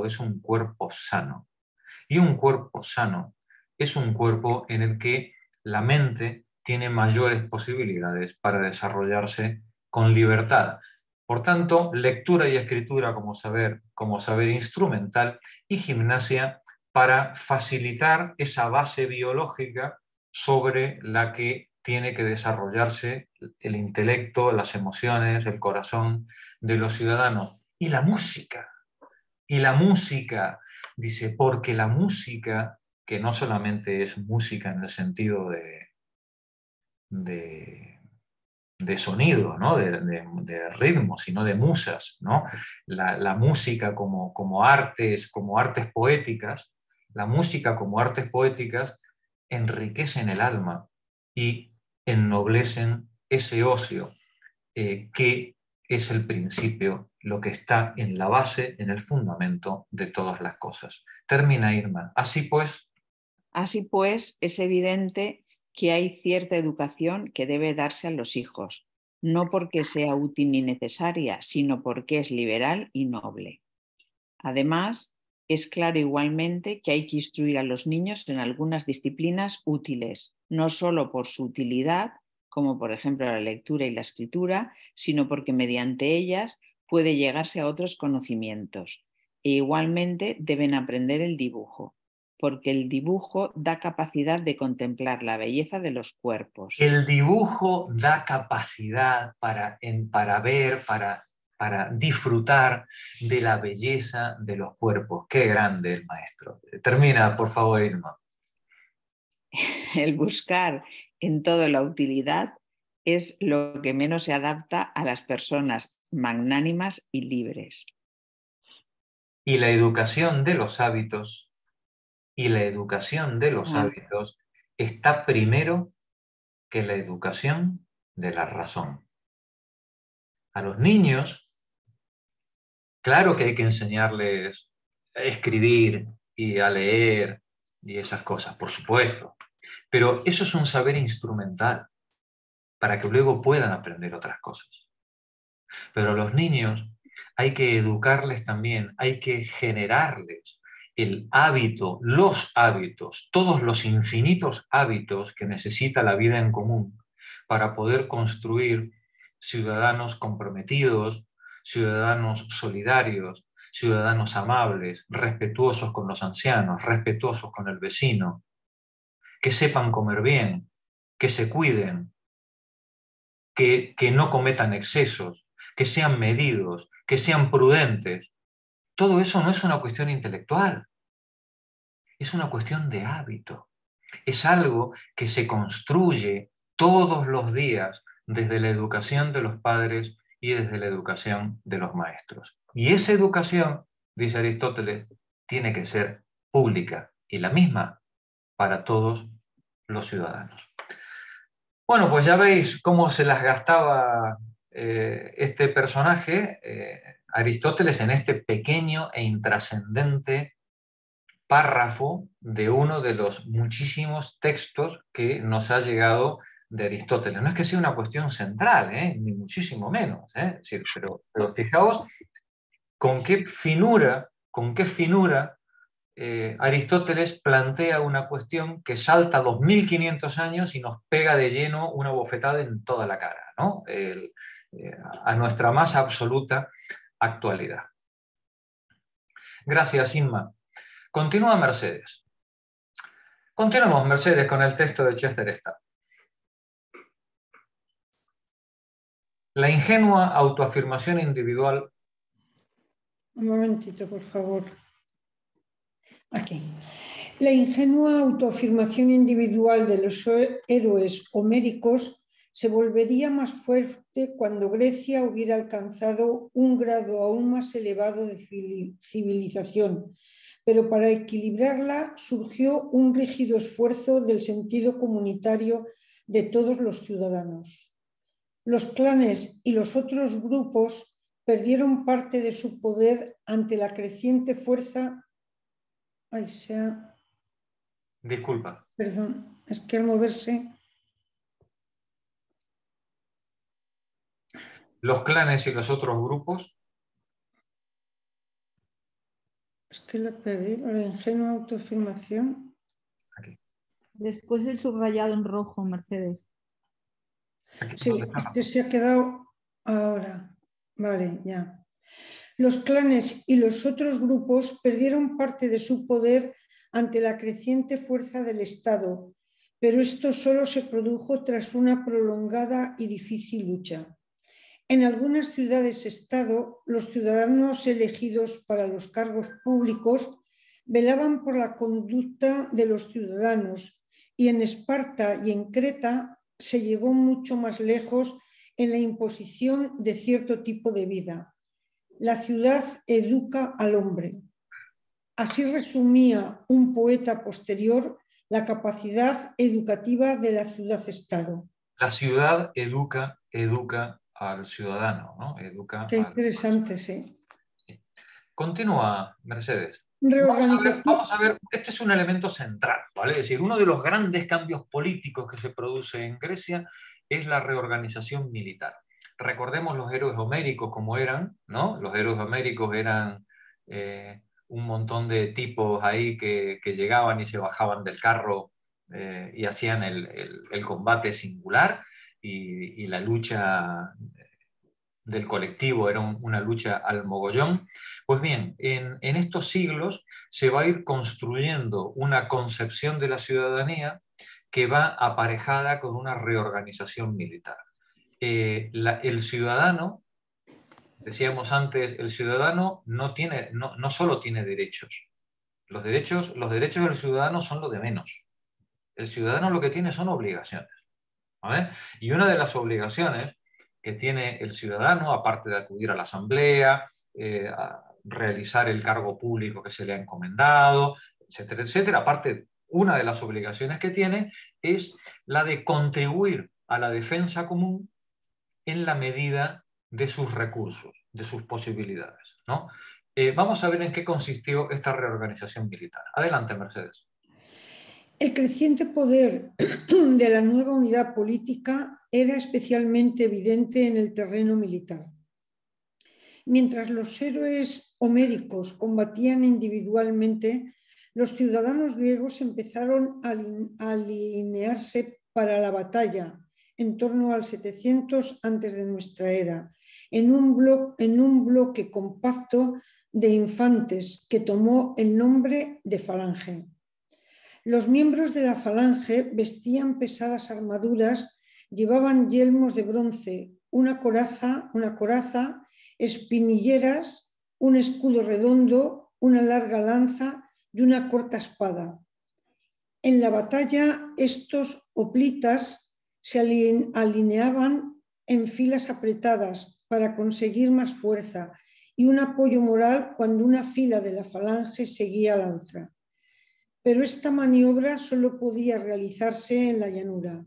A: es un cuerpo sano. Y un cuerpo sano es un cuerpo en el que la mente tiene mayores posibilidades para desarrollarse con libertad. Por tanto, lectura y escritura como saber instrumental y gimnasia para facilitar esa base biológica sobre la que tiene que desarrollarse el intelecto, las emociones, el corazón de los ciudadanos. Y la música, dice, porque la música, que no solamente es música en el sentido de de sonido, ¿no? De ritmos, sino de musas, ¿no? La música como artes poéticas, la música como artes poéticas enriquecen el alma y ennoblecen ese ocio que es el principio, lo que está en la base, en el fundamento de todas las cosas. Termina, Irma. Así pues,
B: es evidente que hay cierta educación que debe darse a los hijos, no porque sea útil ni necesaria, sino porque es liberal y noble. Además, es claro igualmente que hay que instruir a los niños en algunas disciplinas útiles, no solo por su utilidad, como por ejemplo la lectura y la escritura, sino porque mediante ellas puede llegarse a otros conocimientos. E igualmente deben aprender el dibujo, porque el dibujo da capacidad de contemplar la belleza de los cuerpos.
A: el dibujo da capacidad para ver, para disfrutar de la belleza de los cuerpos. Qué grande el maestro. Termina, por favor, Irma.
B: El buscar en todo la utilidad es lo que menos se adapta a las personas magnánimas y libres.
A: Y la educación de los hábitos, y la educación de los hábitos está primero que la educación de la razón. A los niños, claro que hay que enseñarles a escribir y a leer y esas cosas, por supuesto, pero eso es un saber instrumental para que luego puedan aprender otras cosas. Pero a los niños hay que educarles también, hay que generarles el hábito, los hábitos, todos los infinitos hábitos que necesita la vida en común para poder construir ciudadanos comprometidos, ciudadanos solidarios, ciudadanos amables, respetuosos con los ancianos, respetuosos con el vecino, que sepan comer bien, que se cuiden, que no cometan excesos, que sean medidos, que sean prudentes. Todo eso no es una cuestión intelectual, es una cuestión de hábito. Es algo que se construye todos los días desde la educación de los padres y desde la educación de los maestros. Y esa educación, dice Aristóteles, tiene que ser pública y la misma para todos los ciudadanos. Bueno, pues ya veis cómo se las gastaba este personaje, Aristóteles, en este pequeño e intrascendente párrafo de uno de los muchísimos textos que nos ha llegado de Aristóteles. No es que sea una cuestión central, ni muchísimo menos, es decir, pero fijaos con qué finura Aristóteles plantea una cuestión que salta 2500 años y nos pega de lleno una bofetada en toda la cara, ¿no? A nuestra más absoluta actualidad. Gracias, Inma. Continúa Mercedes. Continuamos, Mercedes, con el texto de Chesterton. La ingenua autoafirmación individual.
C: Un momentito, por favor. Aquí. La ingenua autoafirmación individual de los héroes homéricos se volvería más fuerte cuando Grecia hubiera alcanzado un grado aún más elevado de civilización, pero para equilibrarla surgió un rígido esfuerzo del sentido comunitario de todos los ciudadanos. Los clanes y los otros grupos perdieron parte de su poder ante la creciente fuerza.
A: Disculpa.
C: Perdón, es que al moverse.
A: Los clanes y los otros grupos.
C: Es que lo perdí, la ingenua autoafirmación.
A: Aquí.
D: Después del subrayado en rojo, Mercedes.
A: Aquí,
C: sí, este se ha quedado ahora. Vale, ya. Los clanes y los otros grupos perdieron parte de su poder ante la creciente fuerza del Estado, pero esto solo se produjo tras una prolongada y difícil lucha. En algunas ciudades-estado, los ciudadanos elegidos para los cargos públicos velaban por la conducta de los ciudadanos, y en Esparta y en Creta se llegó mucho más lejos en la imposición de cierto tipo de vida. La ciudad educa al hombre. Así resumía un poeta posterior la capacidad educativa de la ciudad-estado.
A: La ciudad educa al ciudadano, ¿no?
C: Qué interesante, sí.
A: Sí. Continúa, Mercedes.
C: Reorganización.
A: Vamos a ver, este es un elemento central, ¿vale? Es decir, uno de los grandes cambios políticos que se produce en Grecia es la reorganización militar. Recordemos los héroes homéricos como eran, ¿no? Los héroes homéricos eran un montón de tipos ahí que llegaban y se bajaban del carro y hacían el combate singular y la lucha del colectivo era una lucha al mogollón. Pues bien, en estos siglos se va a ir construyendo una concepción de la ciudadanía que va aparejada con una reorganización militar. El ciudadano, decíamos antes, el ciudadano no solo tiene derechos. Los derechos del ciudadano son lo de menos. El ciudadano lo que tiene son obligaciones, ¿vale? Y una de las obligaciones que tiene el ciudadano, aparte de acudir a la asamblea, a realizar el cargo público que se le ha encomendado, etcétera, etcétera, aparte, una de las obligaciones que tiene es la de contribuir a la defensa común en la medida de sus recursos, de sus posibilidades, ¿no? Vamos a ver en qué consistió esta reorganización militar. Adelante, Mercedes.
C: El creciente poder de la nueva unidad política era especialmente evidente en el terreno militar. Mientras los héroes homéricos combatían individualmente, los ciudadanos griegos empezaron a alinearse para la batalla en torno al 700 antes de nuestra era, en un bloque compacto de infantes que tomó el nombre de falange. Los miembros de la falange vestían pesadas armaduras, llevaban yelmos de bronce, una coraza, espinilleras, un escudo redondo, una larga lanza y una corta espada. En la batalla, estos hoplitas se alineaban en filas apretadas para conseguir más fuerza y un apoyo moral cuando una fila de la falange seguía a la otra. Pero esta maniobra solo podía realizarse en la llanura.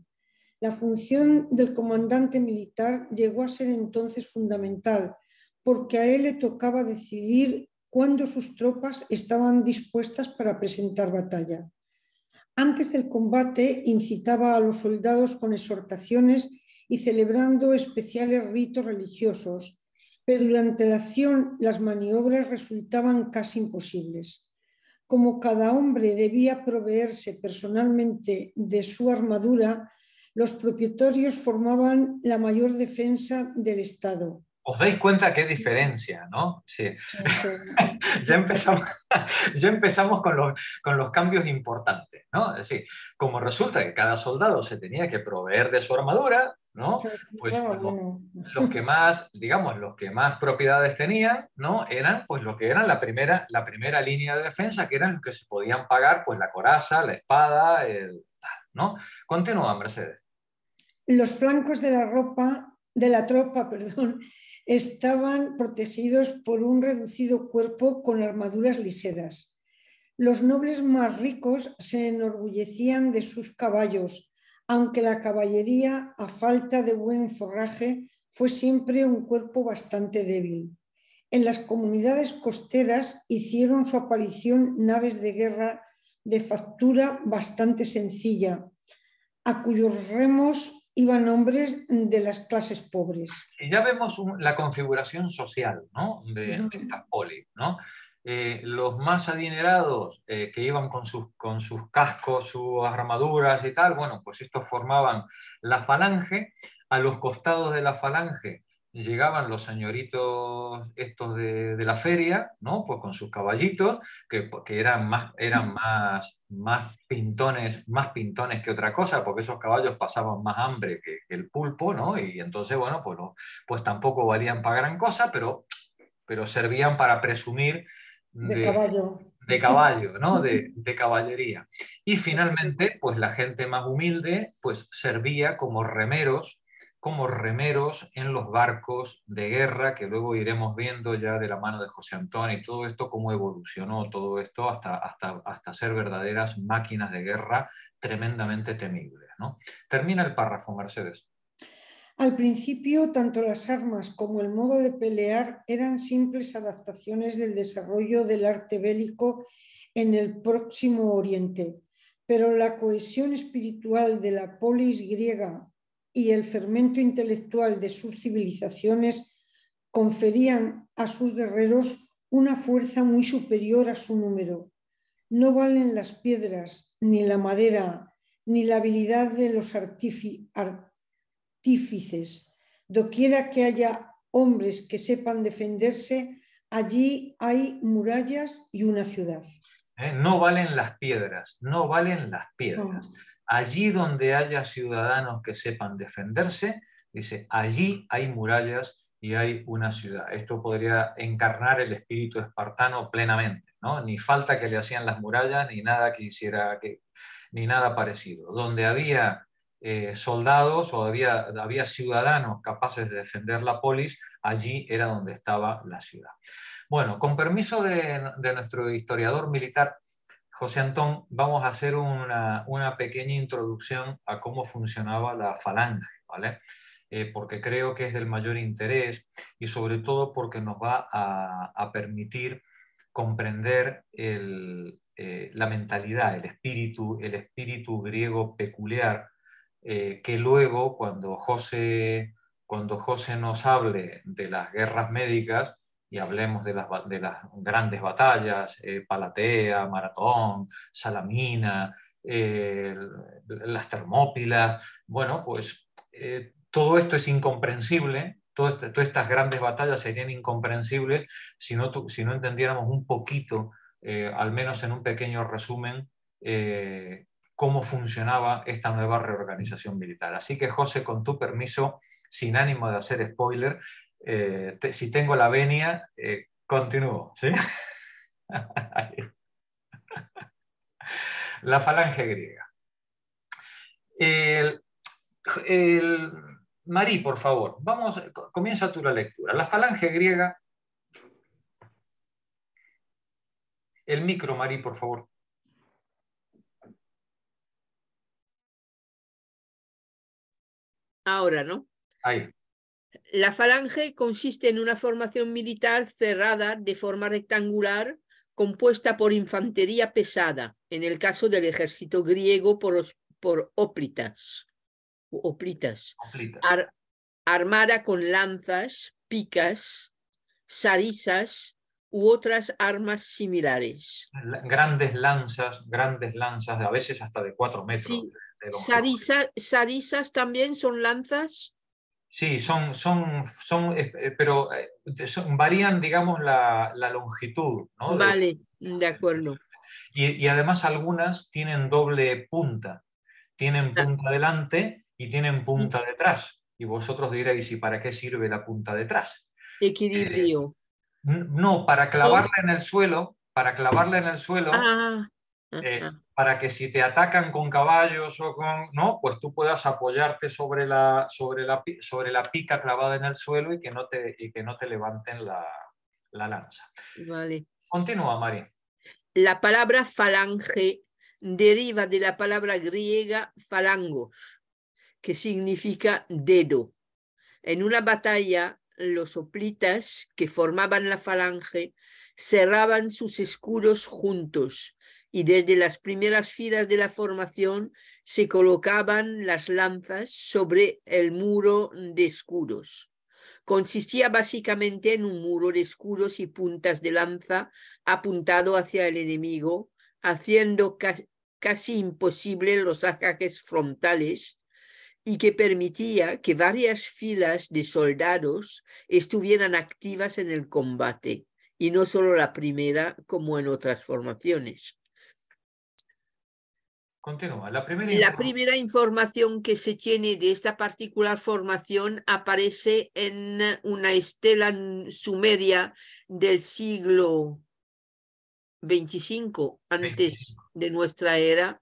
C: La función del comandante militar llegó a ser entonces fundamental, porque a él le tocaba decidir cuándo sus tropas estaban dispuestas para presentar batalla. Antes del combate incitaba a los soldados con exhortaciones y celebrando especiales ritos religiosos, pero durante la acción las maniobras resultaban casi imposibles. Como cada hombre debía proveerse personalmente de su armadura, los propietarios formaban la mayor defensa del Estado.
A: ¿Os dais cuenta qué diferencia, no? Sí. ya empezamos con los cambios importantes, ¿no? Es decir, como resulta que cada soldado se tenía que proveer de su armadura, ¿no? Pues los que más, digamos, los que más propiedades tenían, ¿no? Eran pues lo que eran la primera línea de defensa, que eran los que se podían pagar, pues la coraza, la espada, ¿no? Continúa, Mercedes.
C: Los flancos de la tropa, estaban protegidos por un reducido cuerpo con armaduras ligeras. Los nobles más ricos se enorgullecían de sus caballos, aunque la caballería, a falta de buen forraje, fue siempre un cuerpo bastante débil. En las comunidades costeras hicieron su aparición naves de guerra de factura bastante sencilla, a cuyos remos iban hombres de las clases pobres.
A: Y ya vemos la configuración social, ¿no? de estas polis, ¿no? Los más adinerados que iban con sus cascos, sus armaduras y tal, bueno, pues estos formaban la falange. A los costados de la falange llegaban los señoritos estos de la feria, ¿no? Pues con sus caballitos, que eran más pintones que otra cosa, porque esos caballos pasaban más hambre que el pulpo, ¿no? Y entonces, bueno, pues tampoco valían para gran cosa, pero servían para presumir de caballo, ¿no? de caballería. Y finalmente, pues la gente más humilde, pues servía como remeros como remeros en los barcos de guerra, que luego iremos viendo ya de la mano de José Antonio y todo esto, cómo evolucionó todo esto hasta ser verdaderas máquinas de guerra tremendamente temibles, ¿no? Termina el párrafo, Mercedes.
C: Al principio, tanto las armas como el modo de pelear eran simples adaptaciones del desarrollo del arte bélico en el Próximo Oriente, pero la cohesión espiritual de la polis griega y el fermento intelectual de sus civilizaciones conferían a sus guerreros una fuerza muy superior a su número. No valen las piedras, ni la madera, ni la habilidad de los artífices. Doquiera que haya hombres que sepan defenderse, allí hay murallas y una ciudad.
A: No valen las piedras, no valen las piedras. Allí donde haya ciudadanos que sepan defenderse, dice, allí hay murallas y hay una ciudad. Esto podría encarnar el espíritu espartano plenamente, ¿no? Ni falta que le hacían las murallas, ni nada que hiciera, ni nada parecido. Donde había soldados o había ciudadanos capaces de defender la polis, allí era donde estaba la ciudad. Bueno, con permiso de nuestro historiador militar, José Antón, vamos a hacer una pequeña introducción a cómo funcionaba la falange, ¿vale? Porque creo que es del mayor interés y sobre todo porque nos va a permitir comprender la mentalidad, el espíritu griego peculiar, que luego cuando José nos hable de las guerras médicas, y hablemos de las grandes batallas, Palatea, Maratón, Salamina, las Termópilas, bueno, pues todo esto es incomprensible, todas estas grandes batallas serían incomprensibles si no entendiéramos un poquito, al menos en un pequeño resumen, cómo funcionaba esta nueva reorganización militar. Así que, José, con tu permiso, sin ánimo de hacer spoiler, si tengo la venia, continúo, ¿sí? La falange griega. Marí, por favor, comienza tú la lectura. La falange griega. El micro, Marí, por favor.
E: Ahora, ¿no?
A: Ahí.
E: La falange consiste en una formación militar cerrada de forma rectangular compuesta por infantería pesada, en el caso del ejército griego por hoplitas, armada con lanzas, picas, sarisas u otras armas similares.
A: Grandes lanzas, a veces hasta de 4 metros.
E: Sí. ¿Sarisas también son lanzas?
A: Sí, pero varían, digamos, la longitud, ¿no?
E: Vale, de acuerdo.
A: Y además algunas tienen doble punta. Tienen punta delante y tienen punta detrás. Y vosotros diréis, ¿y para qué sirve la punta detrás?
E: Equilibrio.
A: No, para clavarla en el suelo, para que si te atacan con caballos o no, pues tú puedas apoyarte sobre la pica clavada en el suelo y que no te levanten la lanza.
E: Vale.
A: Continúa, Mari.
E: La palabra falange deriva de la palabra griega falangos, que significa dedo. En una batalla, los hoplitas que formaban la falange cerraban sus escudos juntos y desde las primeras filas de la formación se colocaban las lanzas sobre el muro de escudos. Consistía básicamente en un muro de escudos y puntas de lanza apuntado hacia el enemigo, haciendo casi imposible los ataques frontales, y que permitía que varias filas de soldados estuvieran activas en el combate, y no solo la primera como en otras formaciones.
A: Continúa.
E: La primera información que se tiene de esta particular formación aparece en una estela sumeria del siglo 25 antes de nuestra era,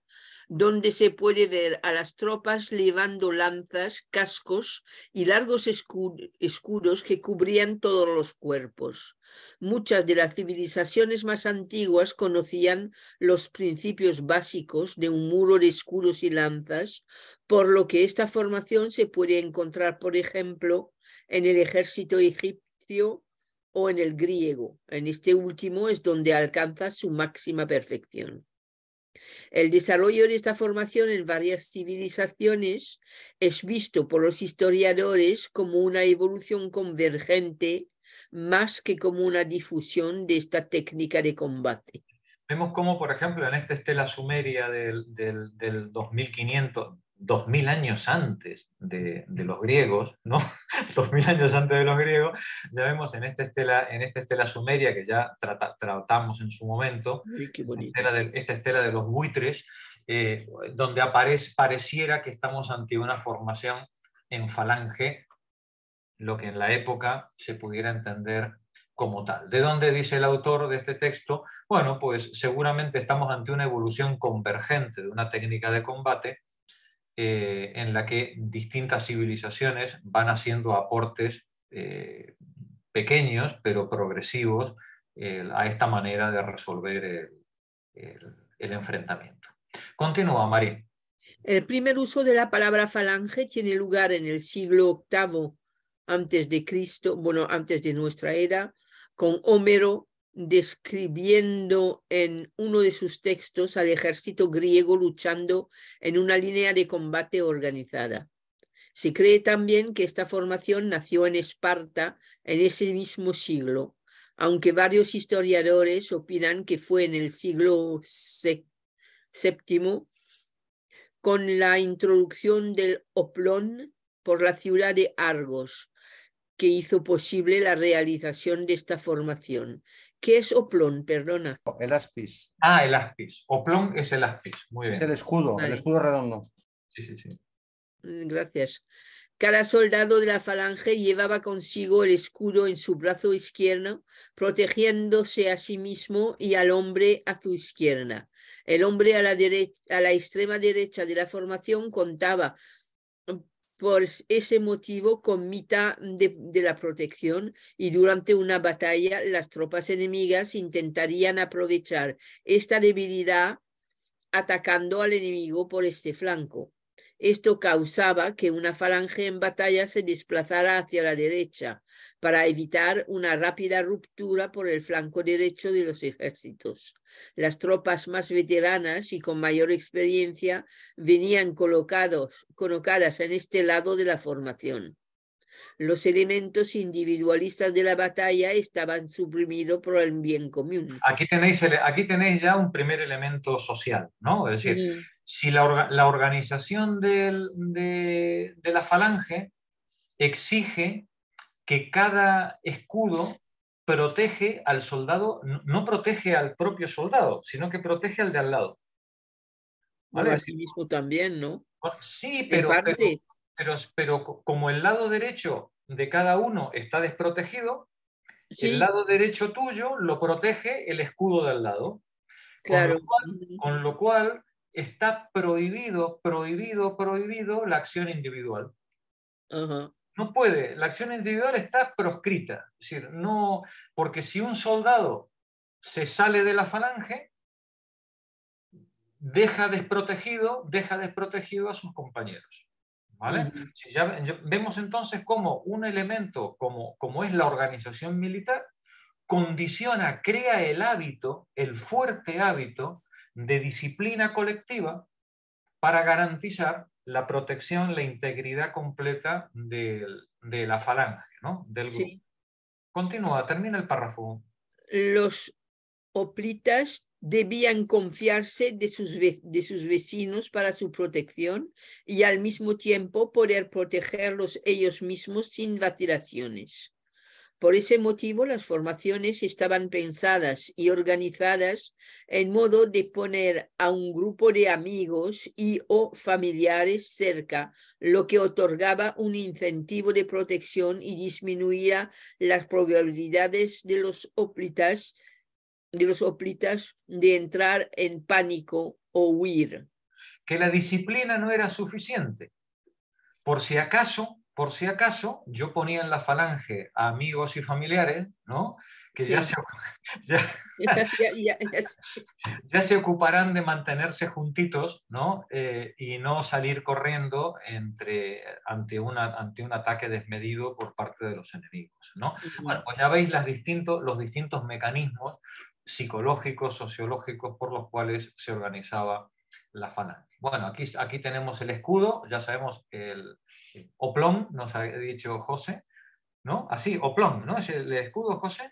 E: donde se puede ver a las tropas llevando lanzas, cascos y largos escudos que cubrían todos los cuerpos. Muchas de las civilizaciones más antiguas conocían los principios básicos de un muro de escudos y lanzas, por lo que esta formación se puede encontrar, por ejemplo, en el ejército egipcio o en el griego. En este último es donde alcanza su máxima perfección. El desarrollo de esta formación en varias civilizaciones es visto por los historiadores como una evolución convergente más que como una difusión de esta técnica de combate.
A: Vemos cómo, por ejemplo, en esta estela sumeria del 2500, 2000 años antes de los griegos, ¿no? 2000 años antes de los griegos, ya vemos en esta estela sumeria que ya tratamos en su momento, esta estela de los buitres, donde pareciera que estamos ante una formación en falange, lo que en la época se pudiera entender como tal. ¿De dónde dice el autor de este texto? Bueno, pues seguramente estamos ante una evolución convergente de una técnica de combate en la que distintas civilizaciones van haciendo aportes pequeños pero progresivos a esta manera de resolver el enfrentamiento. Continúa, Marí.
E: El primer uso de la palabra falange tiene lugar en el siglo VIII antes de Cristo, bueno, antes de nuestra era, con Homero describiendo en uno de sus textos al ejército griego luchando en una línea de combate organizada. Se cree también que esta formación nació en Esparta en ese mismo siglo, aunque varios historiadores opinan que fue en el siglo VII con la introducción del oplón por la ciudad de Argos, que hizo posible la realización de esta formación. ¿Qué es oplón? Perdona.
F: El aspis.
A: Ah, el aspis. Oplón es el aspis. Muy bien.
F: Es el escudo, vale. El escudo redondo.
A: Sí, sí, sí.
E: Gracias. Cada soldado de la falange llevaba consigo el escudo en su brazo izquierdo, protegiéndose a sí mismo y al hombre a su izquierda. El hombre a la extrema derecha de la formación contaba por ese motivo con mitad de la protección, y durante una batalla las tropas enemigas intentarían aprovechar esta debilidad atacando al enemigo por este flanco. Esto causaba que una falange en batalla se desplazara hacia la derecha para evitar una rápida ruptura por el flanco derecho de los ejércitos. Las tropas más veteranas y con mayor experiencia venían colocadas en este lado de la formación. Los elementos individualistas de la batalla estaban suprimidos por el bien común.
A: Aquí tenéis ya un primer elemento social, ¿no? Es decir, si la organización de la falange exige que cada escudo protege al soldado, no protege al propio soldado, sino que protege al de al lado.
E: ¿Vale? Así mismo también, ¿no?
A: Sí, pero como el lado derecho de cada uno está desprotegido, sí, el lado derecho tuyo lo protege el escudo del lado.
E: Claro.
A: Con lo cual está prohibido la acción individual. No puede, la acción individual está proscrita. Es decir, no, porque si un soldado se sale de la falange, deja desprotegido a sus compañeros. ¿Vale? Si ya vemos entonces cómo un elemento como es la organización militar condiciona, crea el hábito, el fuerte hábito de disciplina colectiva para garantizar la protección, la integridad completa de la falange, ¿no? Del grupo. Sí. Continúa, termina el párrafo.
E: Los hoplitas debían confiarse de sus vecinos para su protección y al mismo tiempo poder protegerlos ellos mismos sin vacilaciones. Por ese motivo, las formaciones estaban pensadas y organizadas en modo de poner a un grupo de amigos y o familiares cerca, lo que otorgaba un incentivo de protección y disminuía las probabilidades de los hoplitas de entrar en pánico o huir.
A: que la disciplina no era suficiente. Por si acaso, yo ponía en la falange a amigos y familiares, ¿no? Que
E: Sí.
A: ya se ocuparán de mantenerse juntitos, ¿no? Y no salir corriendo ante un ataque desmedido por parte de los enemigos, ¿no? Bueno, pues ya veis los distintos mecanismos psicológicos, sociológicos por los cuales se organizaba la falange. Bueno, aquí tenemos el escudo, ya sabemos el oplón, nos ha dicho José, ¿no? Así, oplón, ¿no? ¿Es el escudo, José?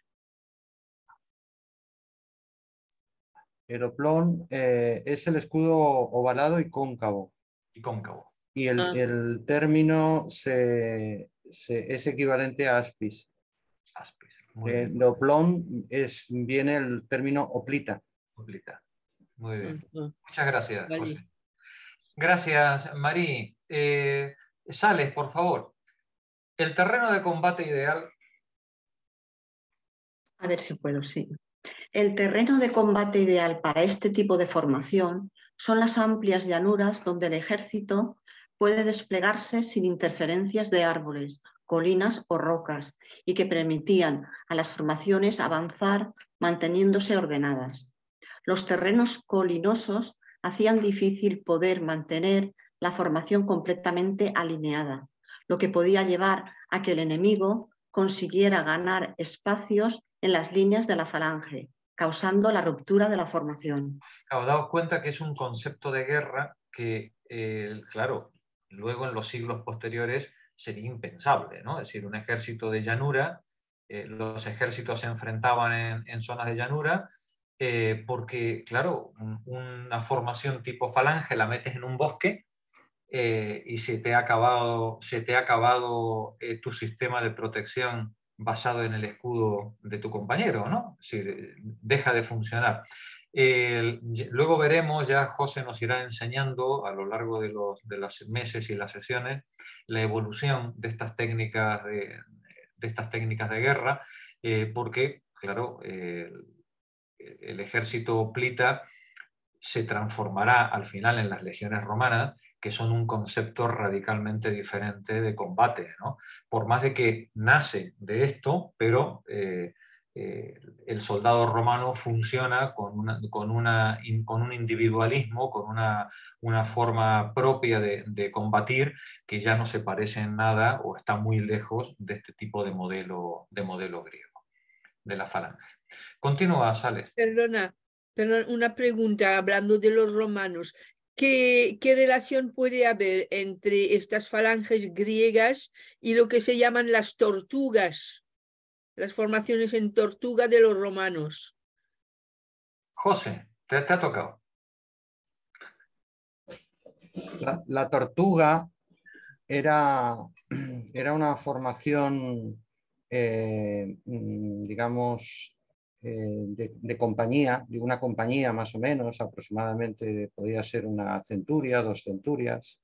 F: El oplón es el escudo ovalado y cóncavo.
A: Y cóncavo.
F: Y el término es equivalente a aspis.
A: Aspis.
F: De oplón viene el término oplita.
A: Oplita. Muy bien. Muchas gracias,
E: Vale.
A: José. Gracias, Marí. Sales, por favor. El terreno de combate ideal.
G: A ver si puedo, sí. El terreno de combate ideal para este tipo de formación son las amplias llanuras donde el ejército puede desplegarse sin interferencias de árboles, colinas o rocas y que permitían a las formaciones avanzar manteniéndose ordenadas. Los terrenos colinosos hacían difícil poder mantener la formación completamente alineada, lo que podía llevar a que el enemigo consiguiera ganar espacios en las líneas de la falange, causando la ruptura de la formación.
A: Claro, daos cuenta que es un concepto de guerra que, claro, luego en los siglos posteriores sería impensable, ¿no? Es decir, un ejército de llanura, los ejércitos se enfrentaban en zonas de llanura, porque, claro, una formación tipo falange la metes en un bosque y se te ha acabado tu sistema de protección basado en el escudo de tu compañero, ¿no? Es decir, deja de funcionar. Luego veremos, ya José nos irá enseñando a lo largo de los meses y las sesiones la evolución de estas técnicas de guerra, porque, claro, el ejército hoplita se transformará al final en las legiones romanas, que son un concepto radicalmente diferente de combate, ¿no? Por más de que nace de esto, pero el soldado romano funciona con un individualismo, con una forma propia de combatir que ya no se parece en nada o está muy lejos de este tipo de modelo griego, de la falange. Continúa, Sales.
E: Perdona, una pregunta, hablando de los romanos. ¿Qué relación puede haber entre estas falanges griegas y lo que se llaman las tortugas, las formaciones en tortuga de los romanos?
A: José, te ha tocado.
F: La tortuga era una formación, digamos, de compañía, de una compañía más o menos, aproximadamente podría ser una centuria, 2 centurias.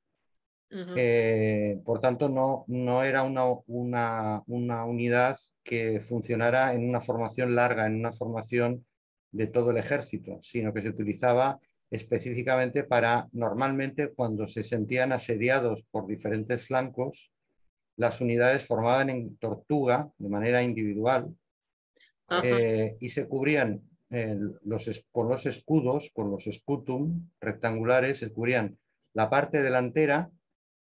F: Por tanto, no era una unidad que funcionara en una formación larga, en una formación de todo el ejército, sino que se utilizaba específicamente para, normalmente, cuando se sentían asediados por diferentes flancos, las unidades formaban en tortuga de manera individual y se cubrían con los escudos, con los scutum rectangulares, se cubrían la parte delantera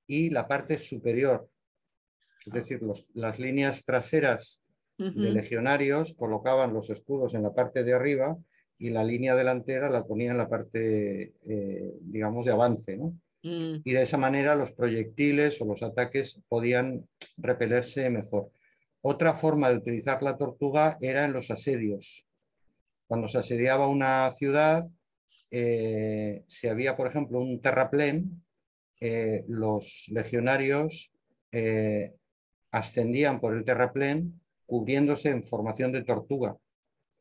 F: y la parte superior. Es decir, las líneas traseras de legionarios colocaban los escudos en la parte de arriba y la línea delantera la ponía en la parte, digamos, de avance, ¿no? Y de esa manera los proyectiles o los ataques podían repelerse mejor. Otra forma de utilizar la tortuga era en los asedios. Cuando se asediaba una ciudad, si había, por ejemplo, un terraplén, los legionarios ascendían por el terraplén cubriéndose en formación de tortuga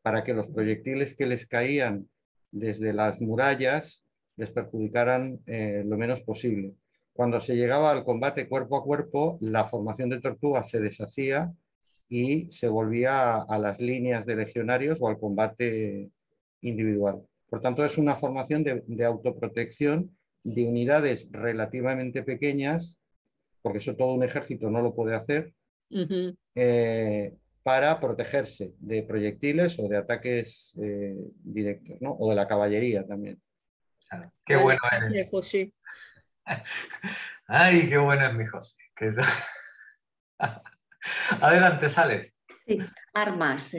F: para que los proyectiles que les caían desde las murallas les perjudicaran lo menos posible. Cuando se llegaba al combate cuerpo a cuerpo, la formación de tortuga se deshacía y se volvía a las líneas de legionarios o al combate individual. Por tanto, es una formación de autoprotección de unidades relativamente pequeñas, porque eso todo un ejército no lo puede hacer, para protegerse de proyectiles o de ataques directos, ¿no? O de la caballería también.
A: Qué
E: Vale,
A: bueno
E: gracias,
A: eres.
E: José.
A: Ay, qué bueno es mi José. Adelante, Sales.
G: Sí, armas.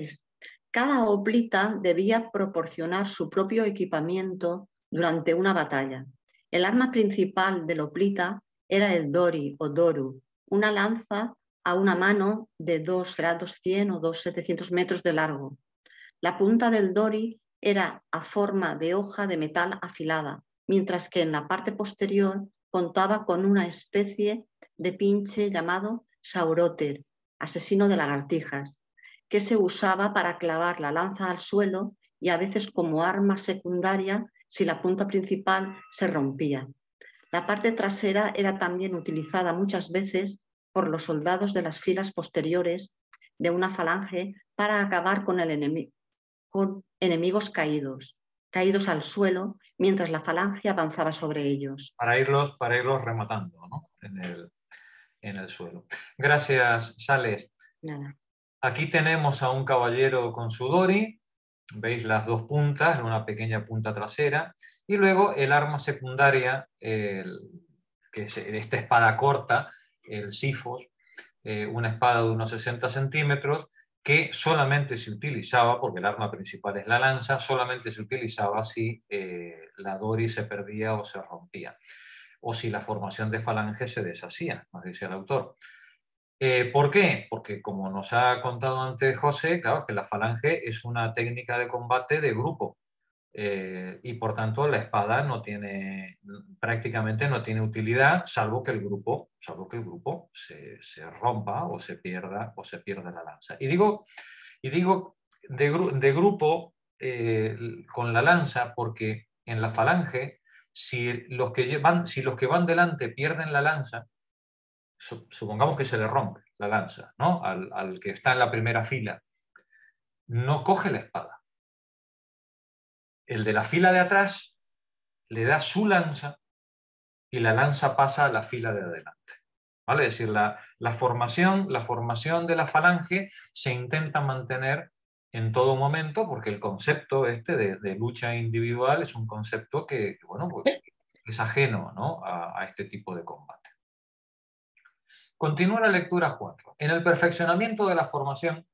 G: Cada hoplita debía proporcionar su propio equipamiento durante una batalla. El arma principal del hoplita era el dori o doru, una lanza a una mano de 200 o 200-700 metros de largo. La punta del dori era a forma de hoja de metal afilada, mientras que en la parte posterior contaba con una especie de pinche llamado sauróter, asesino de lagartijas, que se usaba para clavar la lanza al suelo y a veces como arma secundaria si la punta principal se rompía. La parte trasera era también utilizada muchas veces por los soldados de las filas posteriores de una falange para acabar con enemigos caídos al suelo mientras la falange avanzaba sobre ellos.
A: Para irlos rematando, ¿no? en el suelo. Gracias, Sales.
G: Nada.
A: Aquí tenemos a un caballero con su dori, veis las dos puntas, una pequeña punta trasera, y luego el arma secundaria, que es esta espada corta, el sifos, una espada de unos 60 centímetros, que solamente se utilizaba, porque el arma principal es la lanza, solamente se utilizaba si la dori se perdía o se rompía, o si la formación de falange se deshacía, nos dice el autor. ¿Por qué? Porque como nos ha contado antes José, claro que la falange es una técnica de combate de grupo y por tanto la espada prácticamente no tiene utilidad salvo que el grupo se rompa o se pierda la lanza. Y digo de grupo con la lanza porque en la falange si los que van delante pierden la lanza, supongamos que se le rompe la lanza, ¿no? Al que está en la primera fila, no coge la espada. El de la fila de atrás le da su lanza y la lanza pasa a la fila de adelante. ¿Vale? Es decir, la formación de la falange se intenta mantener en todo momento porque el concepto de lucha individual es un concepto que bueno, pues, es ajeno, ¿no? a este tipo de combate. Continúa la lectura, Juan. En el perfeccionamiento de la formación,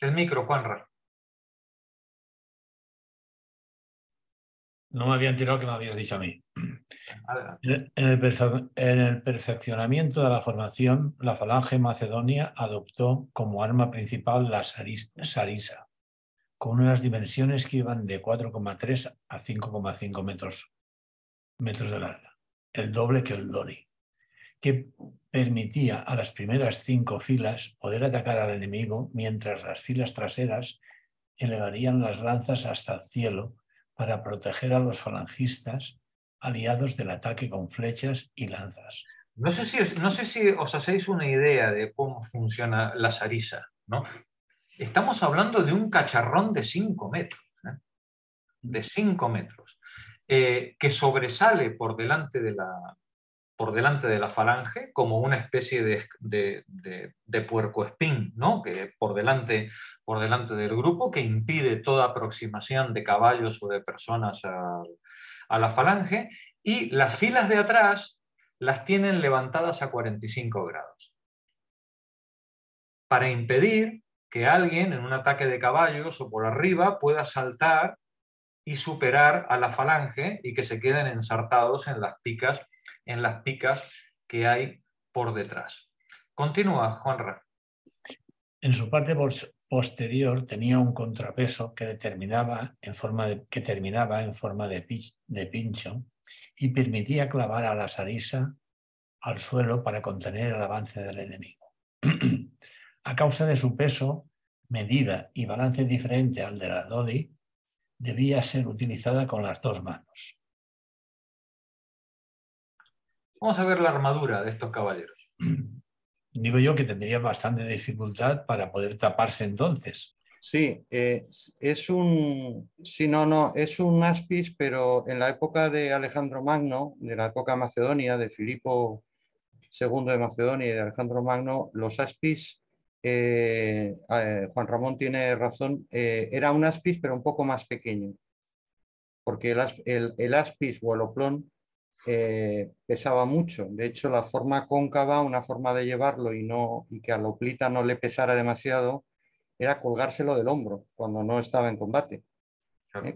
A: el micro, Juanra.
H: No me había enterado que me habías dicho a mí.
A: Adelante.
H: En el perfeccionamiento de la formación, la falange macedonia adoptó como arma principal la sarisa, con unas dimensiones que iban de 4,3 a 5,5 metros de larga, el doble que el dori, que permitía a las primeras 5 filas poder atacar al enemigo mientras las filas traseras elevarían las lanzas hasta el cielo para proteger a los falangistas aliados del ataque con flechas y lanzas.
A: No sé si os hacéis una idea de cómo funciona la sarisa, ¿no? Estamos hablando de un cacharrón de 5 metros, ¿eh? De 5 metros, que sobresale por delante de la falange como una especie de puercoespín, ¿no? Que por delante del grupo, que impide toda aproximación de caballos o de personas a la falange, y las filas de atrás las tienen levantadas a 45 grados para impedir que alguien en un ataque de caballos o por arriba pueda saltar y superar a la falange y que se queden ensartados en las picas que hay por detrás. Continúa, Juanra.
H: En su parte posterior tenía un contrapeso que terminaba en forma de pincho y permitía clavar a la sarisa al suelo para contener el avance del enemigo. A causa de su peso, medida y balance diferente al de la dori, debía ser utilizada con las 2 manos.
A: Vamos a ver la armadura de estos caballeros.
H: Digo yo que tendría bastante dificultad para poder taparse entonces.
F: Sí, es un, sí, no, es un aspis, pero en la época de Alejandro Magno, de la época macedonia, de Filipo II de Macedonia y de Alejandro Magno, los aspis, Juan Ramón tiene razón, era un aspis pero un poco más pequeño, porque el aspis o el oplón pesaba mucho. De hecho, la forma cóncava, una forma de llevarlo y que a la oplita no le pesara demasiado, era colgárselo del hombro cuando no estaba en combate.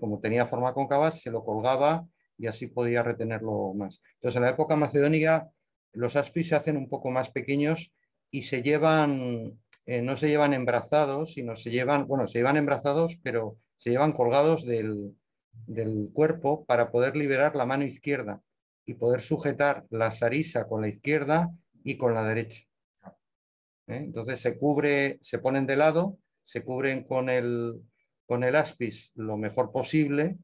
F: Como tenía forma cóncava, se lo colgaba y así podía retenerlo más. Entonces, en la época macedónica, los aspis se hacen un poco más pequeños y se llevan, no se llevan embrazados, sino se llevan, bueno, se llevan embrazados, pero se llevan colgados del cuerpo para poder liberar la mano izquierda y poder sujetar la sarisa con la izquierda y con la derecha. Entonces se ponen de lado, se cubren con el aspis lo mejor posible,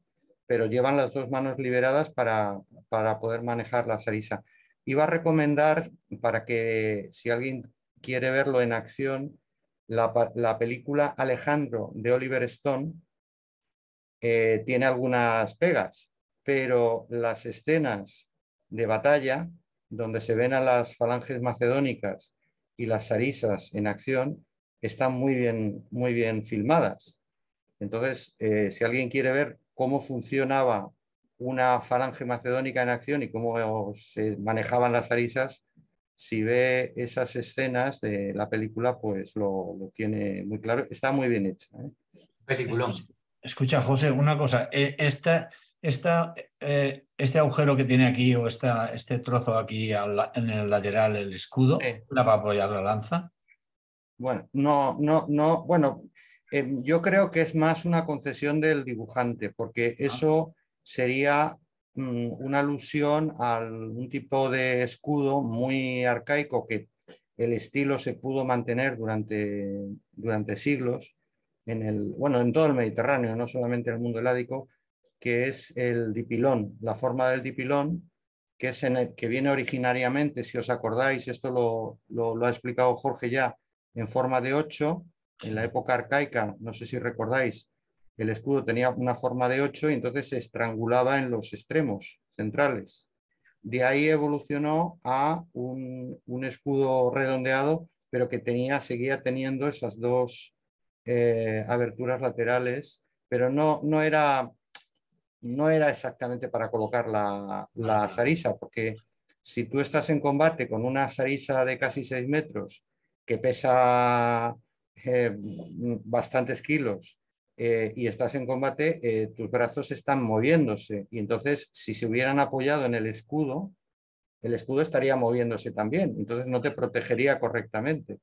F: pero llevan las dos manos liberadas para poder manejar la sarisa. Iba a recomendar, para que si alguien quiere verlo en acción, la película Alejandro de Oliver Stone. Tiene algunas pegas, pero las escenas de batalla, donde se ven a las falanges macedónicas y las sarisas en acción, están muy bien filmadas. Entonces, si alguien quiere ver cómo funcionaba una falange macedónica en acción y cómo se manejaban las sarisas, si ve esas escenas de la película, pues lo tiene muy claro. Está muy bien hecha.
A: Peliculón.
H: Escucha, José, una cosa. Este agujero que tiene aquí o este trozo aquí en el lateral, el escudo, ¿era para apoyar la lanza?
F: Bueno, no. Bueno, yo creo que es más una concesión del dibujante, porque eso sería una alusión a un tipo de escudo muy arcaico que el estilo se pudo mantener durante siglos en todo el Mediterráneo, no solamente en el mundo heládico, que es el dipilón, la forma del dipilón, que es que viene originariamente, si os acordáis, esto lo ha explicado Jorge ya, en forma de 8. En la época arcaica, no sé si recordáis, el escudo tenía una forma de 8 y entonces se estrangulaba en los extremos centrales. De ahí evolucionó a un escudo redondeado, pero que seguía teniendo esas dos aberturas laterales, pero no era exactamente para colocar la sarisa, porque si tú estás en combate con una sarisa de casi 6 metros que pesa bastantes kilos y estás en combate, tus brazos están moviéndose y entonces si se hubieran apoyado en el escudo estaría moviéndose también, entonces no te protegería correctamente.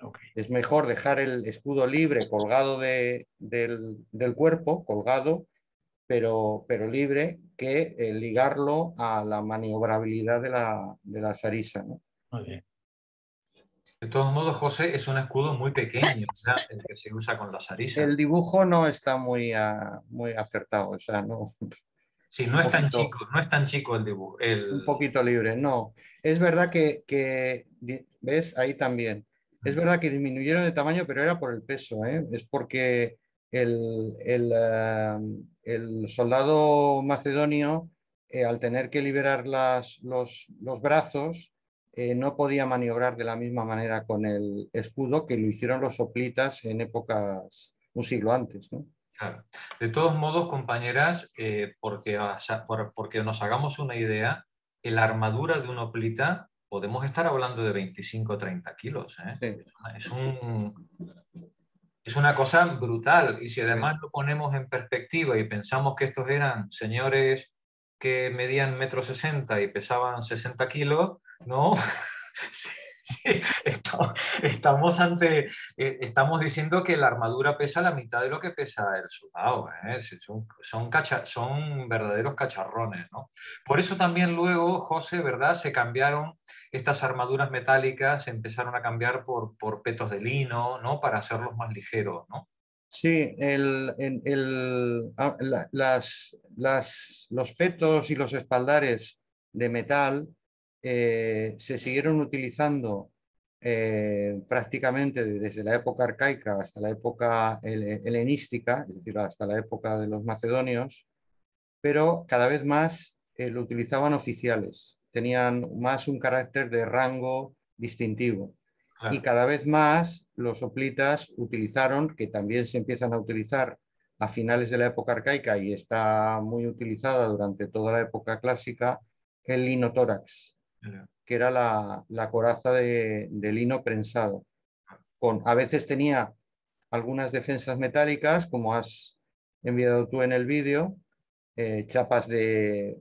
F: Okay. Es mejor dejar el escudo libre, colgado del cuerpo, colgado, pero libre, que ligarlo a la maniobrabilidad de la sarisa, ¿no?
H: Muy bien.
A: De todos modos, José, es un escudo muy pequeño, o sea, el que se usa con la sarisa.
F: El dibujo no está muy acertado, o sea, no.
A: Sí, no es tan chico el dibujo.
F: Un poquito libre, no. Es verdad que ¿ves? Ahí también. Es verdad que disminuyeron de tamaño, pero era por el peso, ¿eh? Es porque el soldado macedonio, al tener que liberar los brazos, no podía maniobrar de la misma manera con el escudo que lo hicieron los hoplitas en épocas un siglo antes, ¿no?
A: Claro. De todos modos, compañeras, porque nos hagamos una idea, la armadura de un hoplita podemos estar hablando de 25 o 30 kilos. ¿Eh? Sí. Es una cosa brutal. Y si además lo ponemos en perspectiva y pensamos que estos eran señores que medían 1,60 m y pesaban 60 kilos, ¿no? Sí. Sí, estamos diciendo que la armadura pesa la mitad de lo que pesa el soldado, ¿eh? Son verdaderos cacharrones, ¿no? Por eso también luego, José, ¿verdad? Se cambiaron estas armaduras metálicas, se empezaron a cambiar por petos de lino, ¿no? Para hacerlos más ligeros, ¿no?
F: Sí, los petos y los espaldares de metal se siguieron utilizando prácticamente desde la época arcaica hasta la época helenística, es decir, hasta la época de los macedonios, pero cada vez más lo utilizaban oficiales, tenían más un carácter de rango distintivo. Claro. Y cada vez más los hoplitas utilizaron, que también se empiezan a utilizar a finales de la época arcaica y está muy utilizada durante toda la época clásica, el linotórax, que era la coraza de lino prensado. A veces tenía algunas defensas metálicas, como has enviado tú en el vídeo, chapas de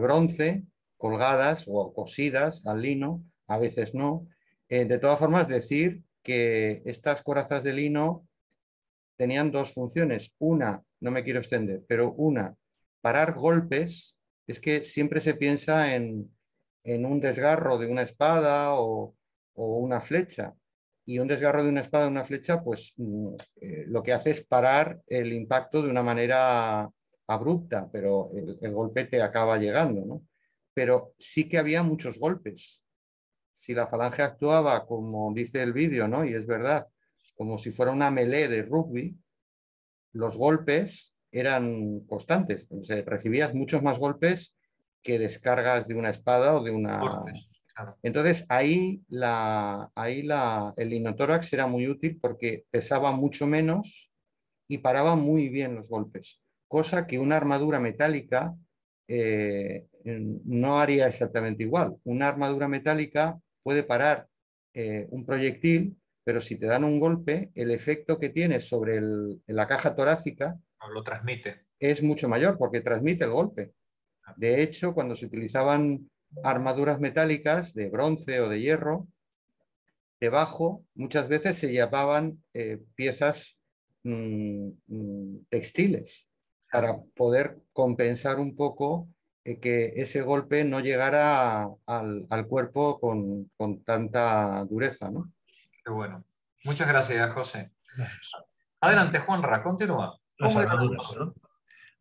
F: bronce colgadas o cosidas al lino, a veces no. De todas formas, decir que estas corazas de lino tenían dos funciones. Una, no me quiero extender, pero una, parar golpes. Es que siempre se piensa en un desgarro de una espada o una flecha. Y un desgarro de una espada o una flecha, pues lo que hace es parar el impacto de una manera abrupta, pero el golpe te acaba llegando, ¿no? Pero sí que había muchos golpes. Si la falange actuaba, como dice el vídeo, ¿no? Y es verdad, como si fuera una melee de rugby, los golpes eran constantes. O sea, recibías muchos más golpes que descargas de una espada o de una... Claro. Entonces, ahí el linotórax era muy útil porque pesaba mucho menos y paraba muy bien los golpes, cosa que una armadura metálica no haría exactamente igual. Una armadura metálica puede parar un proyectil, pero si te dan un golpe, el efecto que tiene sobre la caja torácica
A: lo transmite.
F: Es mucho mayor porque transmite el golpe. De hecho, cuando se utilizaban armaduras metálicas de bronce o de hierro, debajo muchas veces se llevaban piezas textiles para poder compensar un poco que ese golpe no llegara al cuerpo con tanta dureza, ¿no?
A: Qué bueno. Muchas gracias, José. Gracias. Adelante, Juanra, continúa.
H: Las armaduras, ¿no?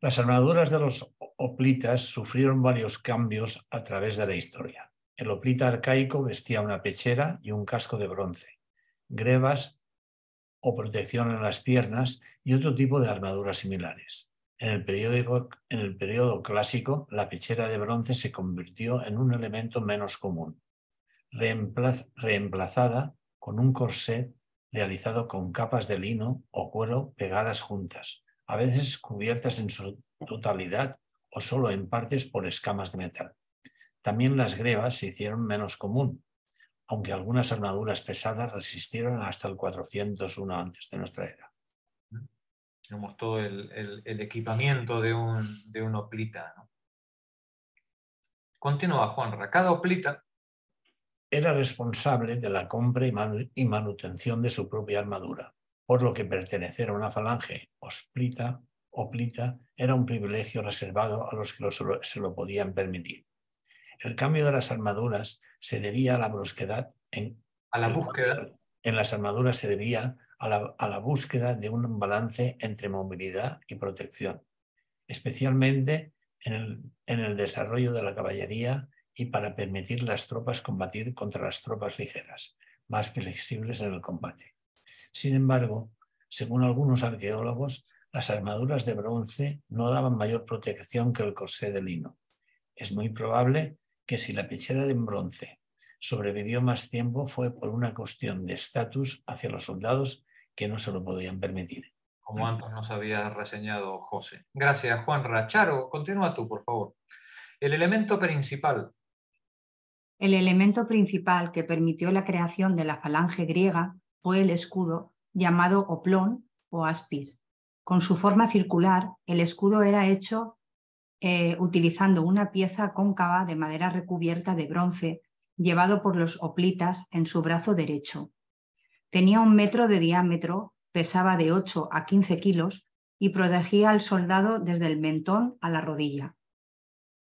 H: Las armaduras de los hoplitas sufrieron varios cambios a través de la historia. El hoplita arcaico vestía una pechera y un casco de bronce, grebas o protección en las piernas y otro tipo de armaduras similares. En el periodo clásico, la pechera de bronce se convirtió en un elemento menos común, reemplazada con un corset realizado con capas de lino o cuero pegadas juntas, a veces cubiertas en su totalidad o solo en partes por escamas de metal. También las grebas se hicieron menos común, aunque algunas armaduras pesadas resistieron hasta el 401 antes de nuestra era.
A: Tenemos todo el equipamiento de un hoplita, ¿no? Continúa, Juanra. Cada hoplita
H: era responsable de la compra y manutención de su propia armadura, por lo que pertenecer a una falange hoplita era un privilegio reservado a los que se lo podían permitir. El cambio de las armaduras se debía a la brusquedad. En las armaduras se debía a la búsqueda de un balance entre movilidad y protección, especialmente en el desarrollo de la caballería y para permitir a las tropas combatir contra las tropas ligeras, más flexibles en el combate. Sin embargo, según algunos arqueólogos, las armaduras de bronce no daban mayor protección que el corsé de lino. Es muy probable que si la pechera de bronce sobrevivió más tiempo fue por una cuestión de estatus hacia los soldados que no se lo podían permitir.
A: Como antes nos había reseñado José. Gracias, Juanra. Charo, continúa tú, por favor. El elemento principal.
I: El elemento principal que permitió la creación de la falange griega fue el escudo llamado oplón o aspis. Con su forma circular, el escudo era hecho utilizando una pieza cóncava de madera recubierta de bronce llevado por los hoplitas en su brazo derecho. Tenía 1 metro de diámetro, pesaba de 8 a 15 kilos y protegía al soldado desde el mentón a la rodilla.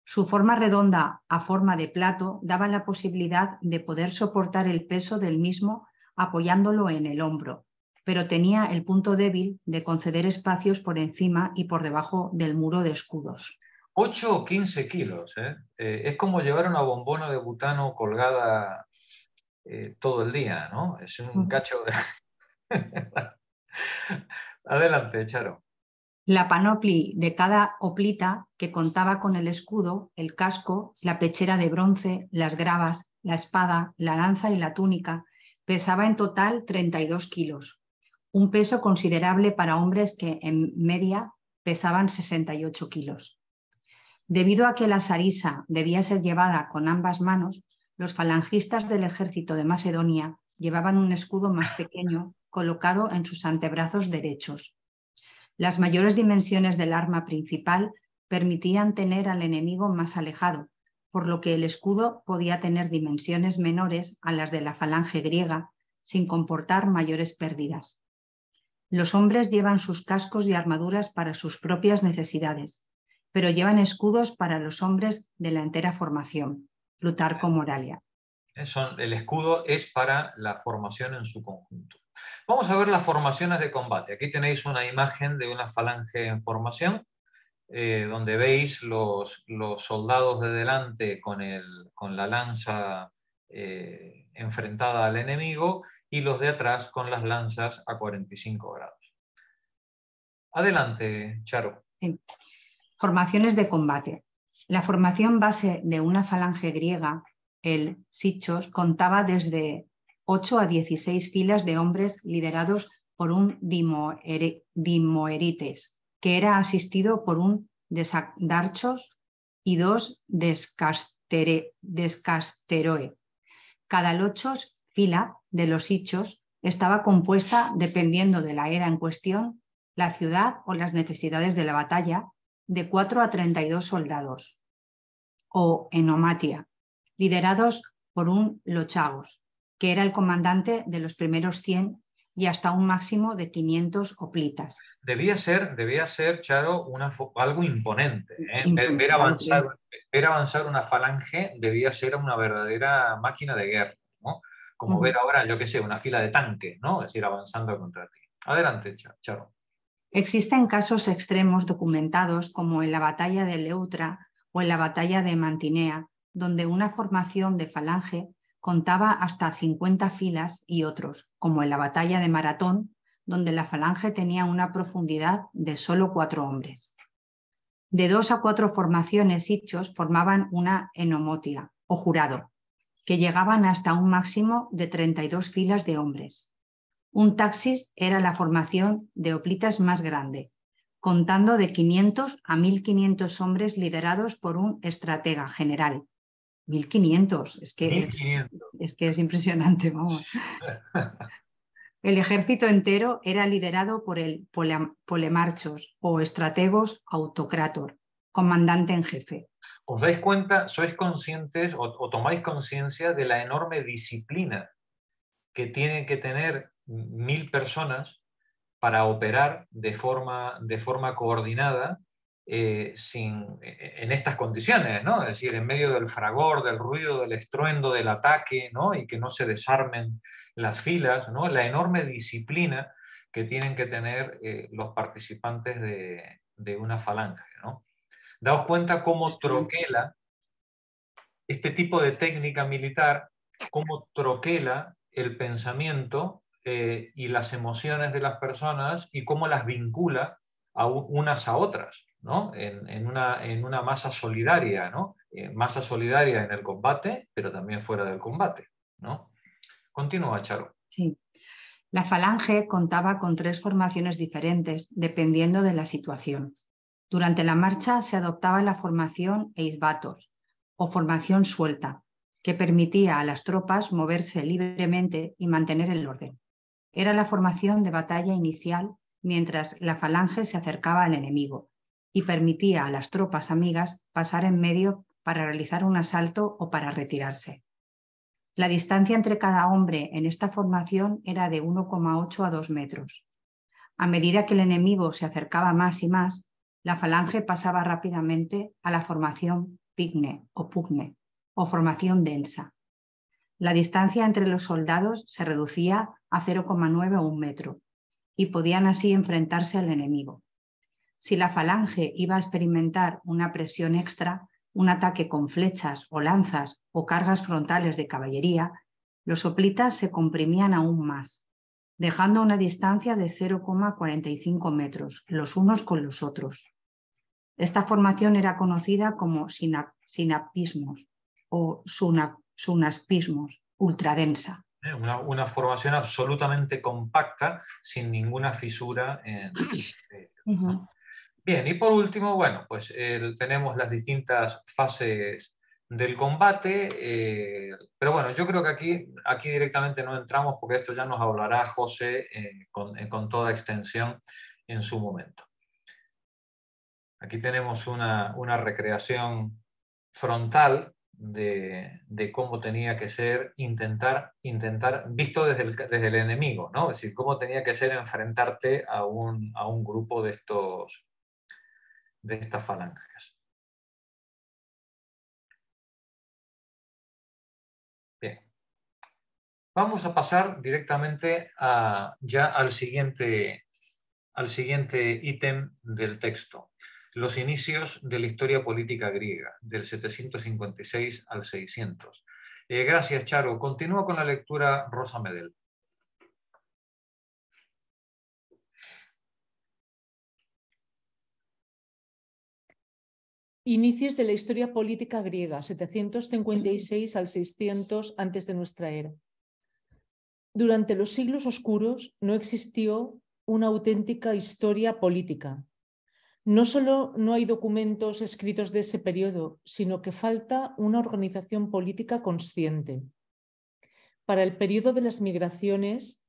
I: Su forma redonda a forma de plato daba la posibilidad de poder soportar el peso del mismo apoyándolo en el hombro, pero tenía el punto débil de conceder espacios por encima y por debajo del muro de escudos.
A: 8 o 15 kilos, ¿eh? Es como llevar una bombona de butano colgada todo el día, ¿no? Es un cacho de... Adelante, Charo.
I: La panoplia de cada hoplita, que contaba con el escudo, el casco, la pechera de bronce, las gravas, la espada, la lanza y la túnica, pesaba en total 32 kilos, un peso considerable para hombres que en media pesaban 68 kilos. Debido a que la sarisa debía ser llevada con ambas manos, los falangistas del ejército de Macedonia llevaban un escudo más pequeño colocado en sus antebrazos derechos. Las mayores dimensiones del arma principal permitían tener al enemigo más alejado, por lo que el escudo podía tener dimensiones menores a las de la falange griega, sin comportar mayores pérdidas. Los hombres llevan sus cascos y armaduras para sus propias necesidades, pero llevan escudos para los hombres de la entera formación. Plutarco Moralia.
A: El escudo es para la formación en su conjunto. Vamos a ver las formaciones de combate. Aquí tenéis una imagen de una falange en formación, donde veis los soldados de delante con la lanza enfrentada al enemigo y los de atrás con las lanzas a 45 grados. Adelante, Charo.
I: Sí. Formaciones de combate. La formación base de una falange griega, el sichos, contaba desde 8 a 16 filas de hombres liderados por un dimoerites, que era asistido por un desarchos y 2 descasteroe. Cada lochos, fila de los sichos, estaba compuesta, dependiendo de la era en cuestión, la ciudad o las necesidades de la batalla, de 4 a 32 soldados, o enomatia, liderados por un lochagos, que era el comandante de los primeros 100 y hasta un máximo de 500 hoplitas.
A: Debía ser, Charo, algo imponente. Ver avanzar una falange debía ser una verdadera máquina de guerra, ¿no? Como ver ahora, yo qué sé, una fila de tanques, ¿no? Es decir, avanzando contra ti. Adelante, Charo.
I: Existen casos extremos documentados, como en la batalla de Leutra o en la batalla de Mantinea, donde una formación de falange contaba hasta 50 filas, y otros, como en la batalla de Maratón, donde la falange tenía una profundidad de solo 4 hombres. De 2 a 4 formaciones sichos formaban una enomotia o jurado, que llegaban hasta un máximo de 32 filas de hombres. Un taxis era la formación de hoplitas más grande, contando de 500 a 1500 hombres liderados por un estratega general. 1500, es que es impresionante, vamos. El ejército entero era liderado por el polemarchos o estrategos autocrator, comandante en jefe.
A: ¿Os dais cuenta, sois conscientes o tomáis conciencia de la enorme disciplina que tienen que tener 1000 personas para operar de forma coordinada en estas condiciones, ¿no? Es decir, en medio del fragor, del ruido, del estruendo, del ataque, ¿no? Y que no se desarmen las filas, ¿no? La enorme disciplina que tienen que tener los participantes de una falange, ¿no? Daos cuenta cómo troquela este tipo de técnica militar, cómo troquela el pensamiento y las emociones de las personas y cómo las vincula unas a otras, ¿no? en una masa solidaria, ¿no? Masa solidaria en el combate, pero también fuera del combate, ¿no? Continúa, Charo.
I: Sí. La falange contaba con 3 formaciones diferentes, dependiendo de la situación. Durante la marcha se adoptaba la formación eisbatos, o formación suelta, que permitía a las tropas moverse libremente y mantener el orden. Era la formación de batalla inicial mientras la falange se acercaba al enemigo y permitía a las tropas amigas pasar en medio para realizar un asalto o para retirarse. La distancia entre cada hombre en esta formación era de 1,8 a 2 metros. A medida que el enemigo se acercaba más y más, la falange pasaba rápidamente a la formación pigne o formación densa. La distancia entre los soldados se reducía a 0,9 o 1 metro y podían así enfrentarse al enemigo. Si la falange iba a experimentar una presión extra, un ataque con flechas o lanzas o cargas frontales de caballería, Los hoplitas se comprimían aún más, dejando una distancia de 0,45 metros los unos con los otros. Esta formación era conocida como sinapismos o sunaspismos, ultradensa.
A: Una formación absolutamente compacta, sin ninguna fisura en ellos, ¿no? Bien, y por último, bueno, pues tenemos las distintas fases del combate, pero bueno, yo creo que aquí directamente no entramos porque esto ya nos hablará José con toda extensión en su momento. Aquí tenemos una recreación frontal de cómo tenía que ser intentar visto desde el enemigo, ¿no? Es decir, cómo tenía que ser enfrentarte a un grupo de estas falanges. Bien. Vamos a pasar directamente ya al siguiente ítem del texto. Los inicios de la historia política griega, del 756 al 600. Gracias, Charo. Continúa con la lectura, Rosa Medel.
J: Inicios de la historia política griega, 756 al 600 antes de nuestra era. Durante los siglos oscuros no existió una auténtica historia política. No solo no hay documentos escritos de ese periodo, sino que falta una organización política consciente. Para el periodo de las migraciones,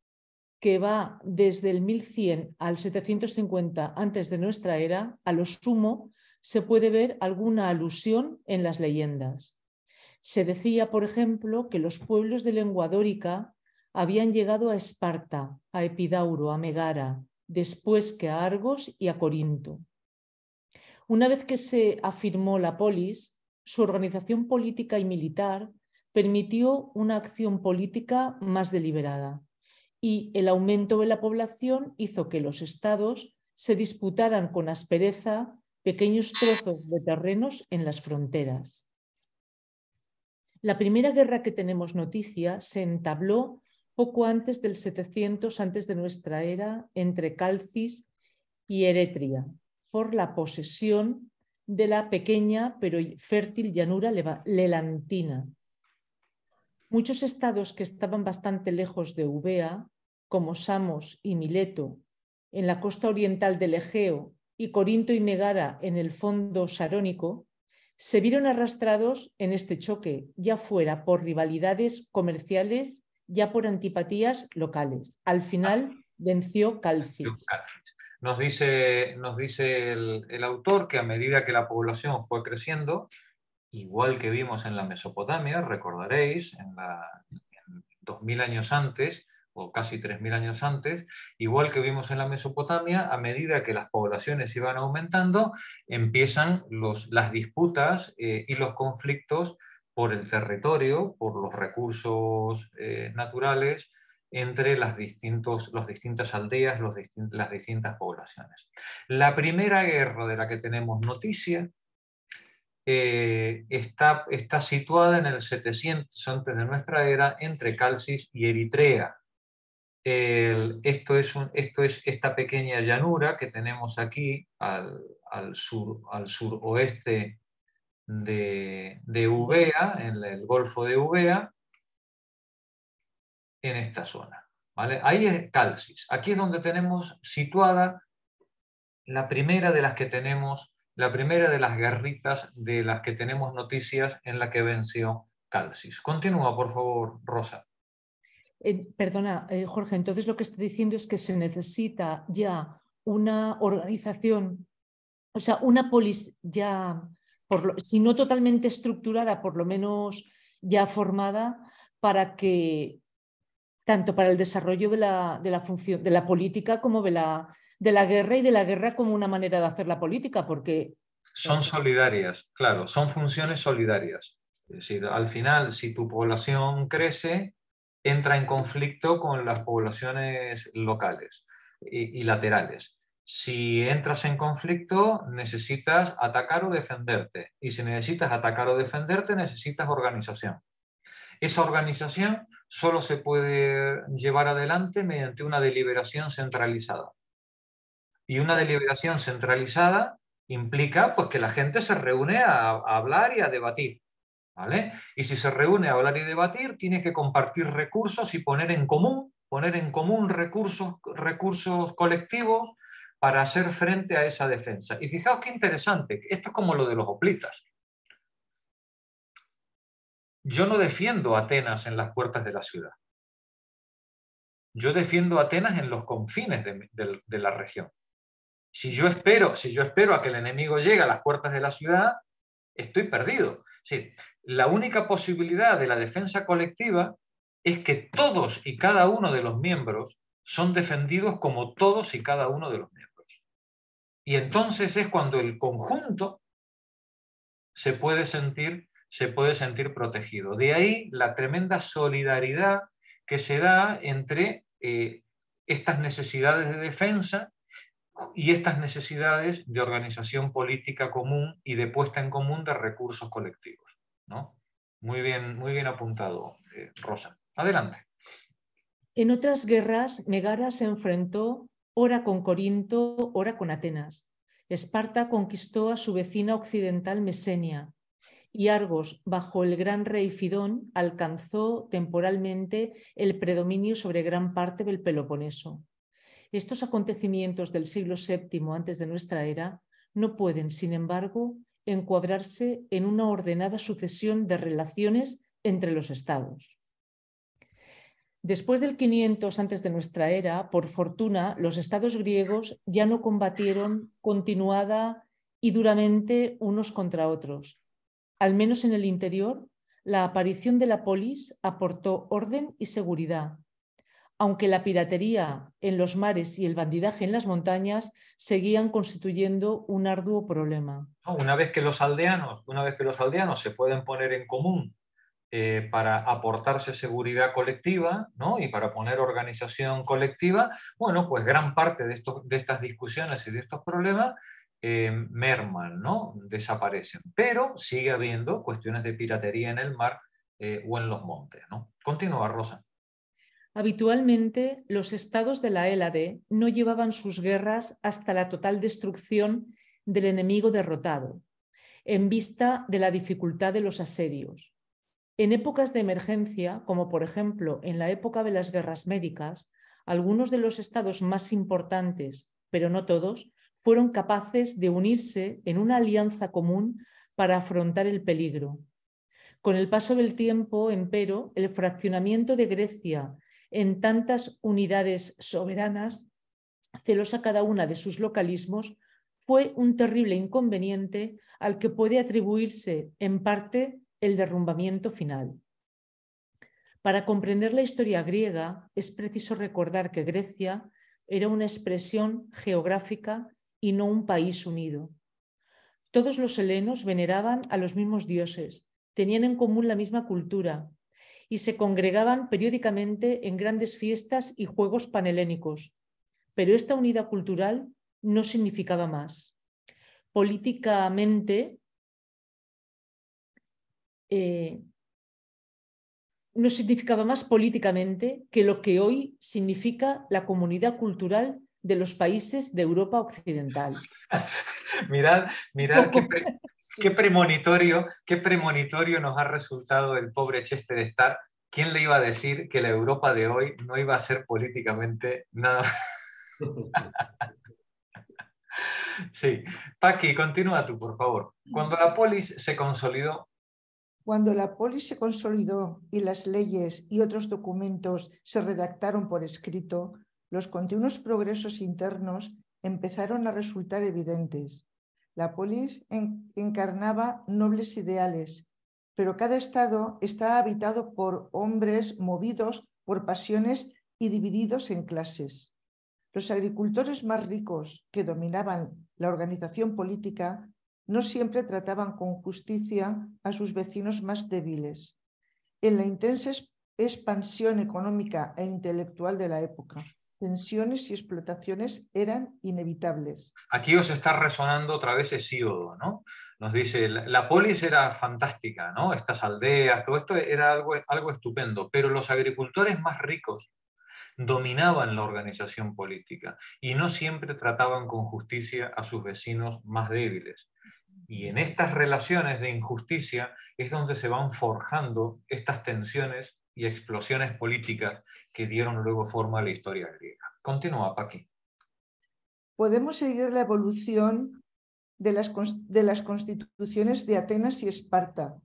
J: que va desde el 1100 al 750 antes de nuestra era, a lo sumo se puede ver alguna alusión en las leyendas. Se decía, por ejemplo, que los pueblos de lengua dórica habían llegado a Esparta, a Epidauro, a Megara, después que a Argos y a Corinto. Una vez que se afirmó la polis, su organización política y militar permitió una acción política más deliberada, y el aumento de la población hizo que los estados se disputaran con aspereza pequeños trozos de terrenos en las fronteras. La primera guerra que tenemos noticia se entabló poco antes del 700 antes de nuestra era entre Calcis y Eretria, por la posesión de la pequeña pero fértil llanura lelantina. Muchos estados que estaban bastante lejos de Eubea, como Samos y Mileto, en la costa oriental del Egeo, y Corinto y Megara en el fondo sarónico, se vieron arrastrados en este choque, ya fuera por rivalidades comerciales, ya por antipatías locales. Al final venció Calcis.
A: Nos dice el autor que a medida que la población fue creciendo, igual que vimos en la Mesopotamia, recordaréis, en 2000 años antes, o casi 3000 años antes, igual que vimos en la Mesopotamia, a medida que las poblaciones iban aumentando, empiezan las disputas y los conflictos por el territorio, por los recursos naturales, entre las distintas aldeas, las distintas poblaciones. La primera guerra de la que tenemos noticia está situada en el 700 antes de nuestra era entre Calcis y Eritrea. Esto es esta pequeña llanura que tenemos aquí al suroeste de Eubea, en el Golfo de Eubea, en esta zona, ¿vale? Ahí es Calcis. Aquí es donde tenemos situada la primera de las guerritas de las que tenemos noticias en la que venció Calcis. Continúa, por favor, Rosa.
J: Perdona, Jorge, entonces lo que está diciendo es que se necesita ya una organización, o sea, una polis ya, si no totalmente estructurada, por lo menos ya formada, para que, tanto para el desarrollo de la función, de la política como de la guerra, y de la guerra como una manera de hacer la política, porque...
A: Son solidarias, claro, son funciones solidarias. Es decir, al final, si tu población crece, entra en conflicto con las poblaciones locales y laterales. Si entras en conflicto, necesitas atacar o defenderte. Y si necesitas atacar o defenderte, necesitas organización. Esa organización solo se puede llevar adelante mediante una deliberación centralizada. Y una deliberación centralizada implica pues, que la gente se reúne a hablar y a debatir, ¿vale? Y si se reúne a hablar y debatir, tiene que compartir recursos y poner en común recursos colectivos para hacer frente a esa defensa. Y fijaos qué interesante, esto es como lo de los hoplitas. Yo no defiendo a Atenas en las puertas de la ciudad. Yo defiendo a Atenas en los confines de la región. Si yo espero a que el enemigo llegue a las puertas de la ciudad, estoy perdido. Sí, la única posibilidad de la defensa colectiva es que todos y cada uno de los miembros son defendidos como todos y cada uno de los miembros. Y entonces es cuando el conjunto se puede sentir protegido. De ahí la tremenda solidaridad que se da entre estas necesidades de defensa y estas necesidades de organización política común y de puesta en común de recursos colectivos, ¿no? Muy bien apuntado, Rosa. Adelante.
J: En otras guerras, Megara se enfrentó ora con Corinto, ora con Atenas. Esparta conquistó a su vecina occidental Mesenia y Argos, bajo el gran rey Fidón, alcanzó temporalmente el predominio sobre gran parte del Peloponeso. Estos acontecimientos del siglo VII antes de nuestra era no pueden, sin embargo, encuadrarse en una ordenada sucesión de relaciones entre los estados. Después del 500 antes de nuestra era, por fortuna, los estados griegos ya no combatieron continuada y duramente unos contra otros. Al menos en el interior, la aparición de la polis aportó orden y seguridad, aunque la piratería en los mares y el bandidaje en las montañas seguían constituyendo un arduo problema.
A: Una vez que los aldeanos se pueden poner en común para aportarse seguridad colectiva, ¿no? Y para poner organización colectiva, bueno, pues gran parte de estas discusiones y de estos problemas merman, ¿no? Desaparecen. Pero sigue habiendo cuestiones de piratería en el mar o en los montes, ¿no? Continúa, Rosa.
J: Habitualmente, los estados de la Hélade no llevaban sus guerras hasta la total destrucción del enemigo derrotado, en vista de la dificultad de los asedios. En épocas de emergencia, como por ejemplo en la época de las guerras médicas, algunos de los estados más importantes, pero no todos, fueron capaces de unirse en una alianza común para afrontar el peligro. Con el paso del tiempo, empero, el fraccionamiento de Grecia en tantas unidades soberanas, celosa cada una de sus localismos, fue un terrible inconveniente al que puede atribuirse en parte el derrumbamiento final. Para comprender la historia griega es preciso recordar que Grecia era una expresión geográfica y no un país unido. Todos los helenos veneraban a los mismos dioses, tenían en común la misma cultura y se congregaban periódicamente en grandes fiestas y juegos panhelénicos. Pero esta unidad cultural no significaba más. Políticamente, no significaba más políticamente que lo que hoy significa la comunidad cultural de los países de Europa Occidental.
A: Mirad qué premonitorio nos ha resultado el pobre Chester Starr. ¿Quién le iba a decir que la Europa de hoy no iba a ser políticamente nada? Sí. Paqui, continúa tú, por favor. Cuando la polis se consolidó
K: y las leyes y otros documentos se redactaron por escrito, los continuos progresos internos empezaron a resultar evidentes. La polis encarnaba nobles ideales, pero cada estado está habitado por hombres movidos por pasiones y divididos en clases. Los agricultores más ricos que dominaban la organización política no siempre trataban con justicia a sus vecinos más débiles. En la intensa expansión económica e intelectual de la época, tensiones y explotaciones eran inevitables.
A: Aquí os está resonando otra vez Hesíodo, ¿no? nos dice, la polis era fantástica, ¿no? Estas aldeas, todo esto era algo estupendo, pero los agricultores más ricos dominaban la organización política y no siempre trataban con justicia a sus vecinos más débiles. Y en estas relaciones de injusticia es donde se van forjando estas tensiones y explosiones políticas que dieron luego forma a la historia griega. Continúa, Paqui.
K: Podemos seguir la evolución de las constituciones de Atenas y Esparta,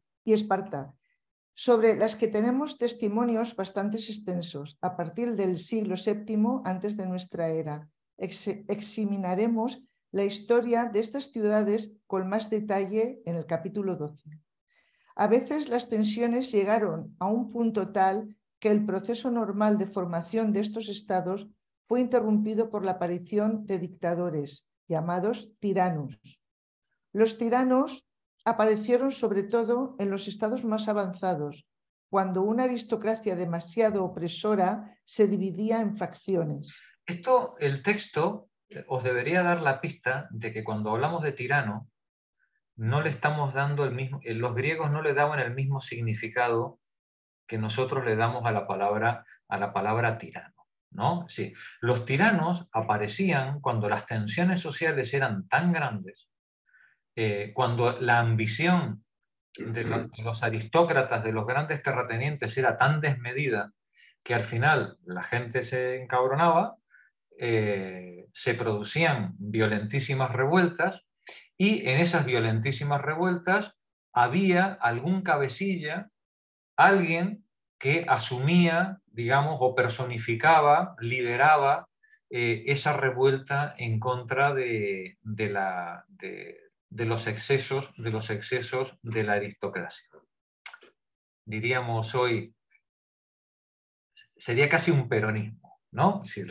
K: sobre las que tenemos testimonios bastante extensos. A partir del siglo VII antes de nuestra era, examinaremos la historia de estas ciudades con más detalle en el capítulo 12. A veces las tensiones llegaron a un punto tal que el proceso normal de formación de estos estados fue interrumpido por la aparición de dictadores, llamados tiranos. Los tiranos aparecieron sobre todo en los estados más avanzados, cuando una aristocracia demasiado opresora se dividía en facciones.
A: El texto os debería dar la pista de que cuando hablamos de tirano, no le estamos dando el mismo, los griegos no le daban el mismo significado que nosotros le damos a la palabra tirano, ¿no? Sí, los tiranos aparecían cuando las tensiones sociales eran tan grandes, cuando la ambición de los aristócratas, de los grandes terratenientes, era tan desmedida que al final la gente se encabronaba, se producían violentísimas revueltas, y en esas violentísimas revueltas había algún cabecilla, alguien que asumía, digamos, o personificaba, lideraba esa revuelta en contra de los excesos de la aristocracia. Diríamos hoy, sería casi un peronismo, ¿no? Sí,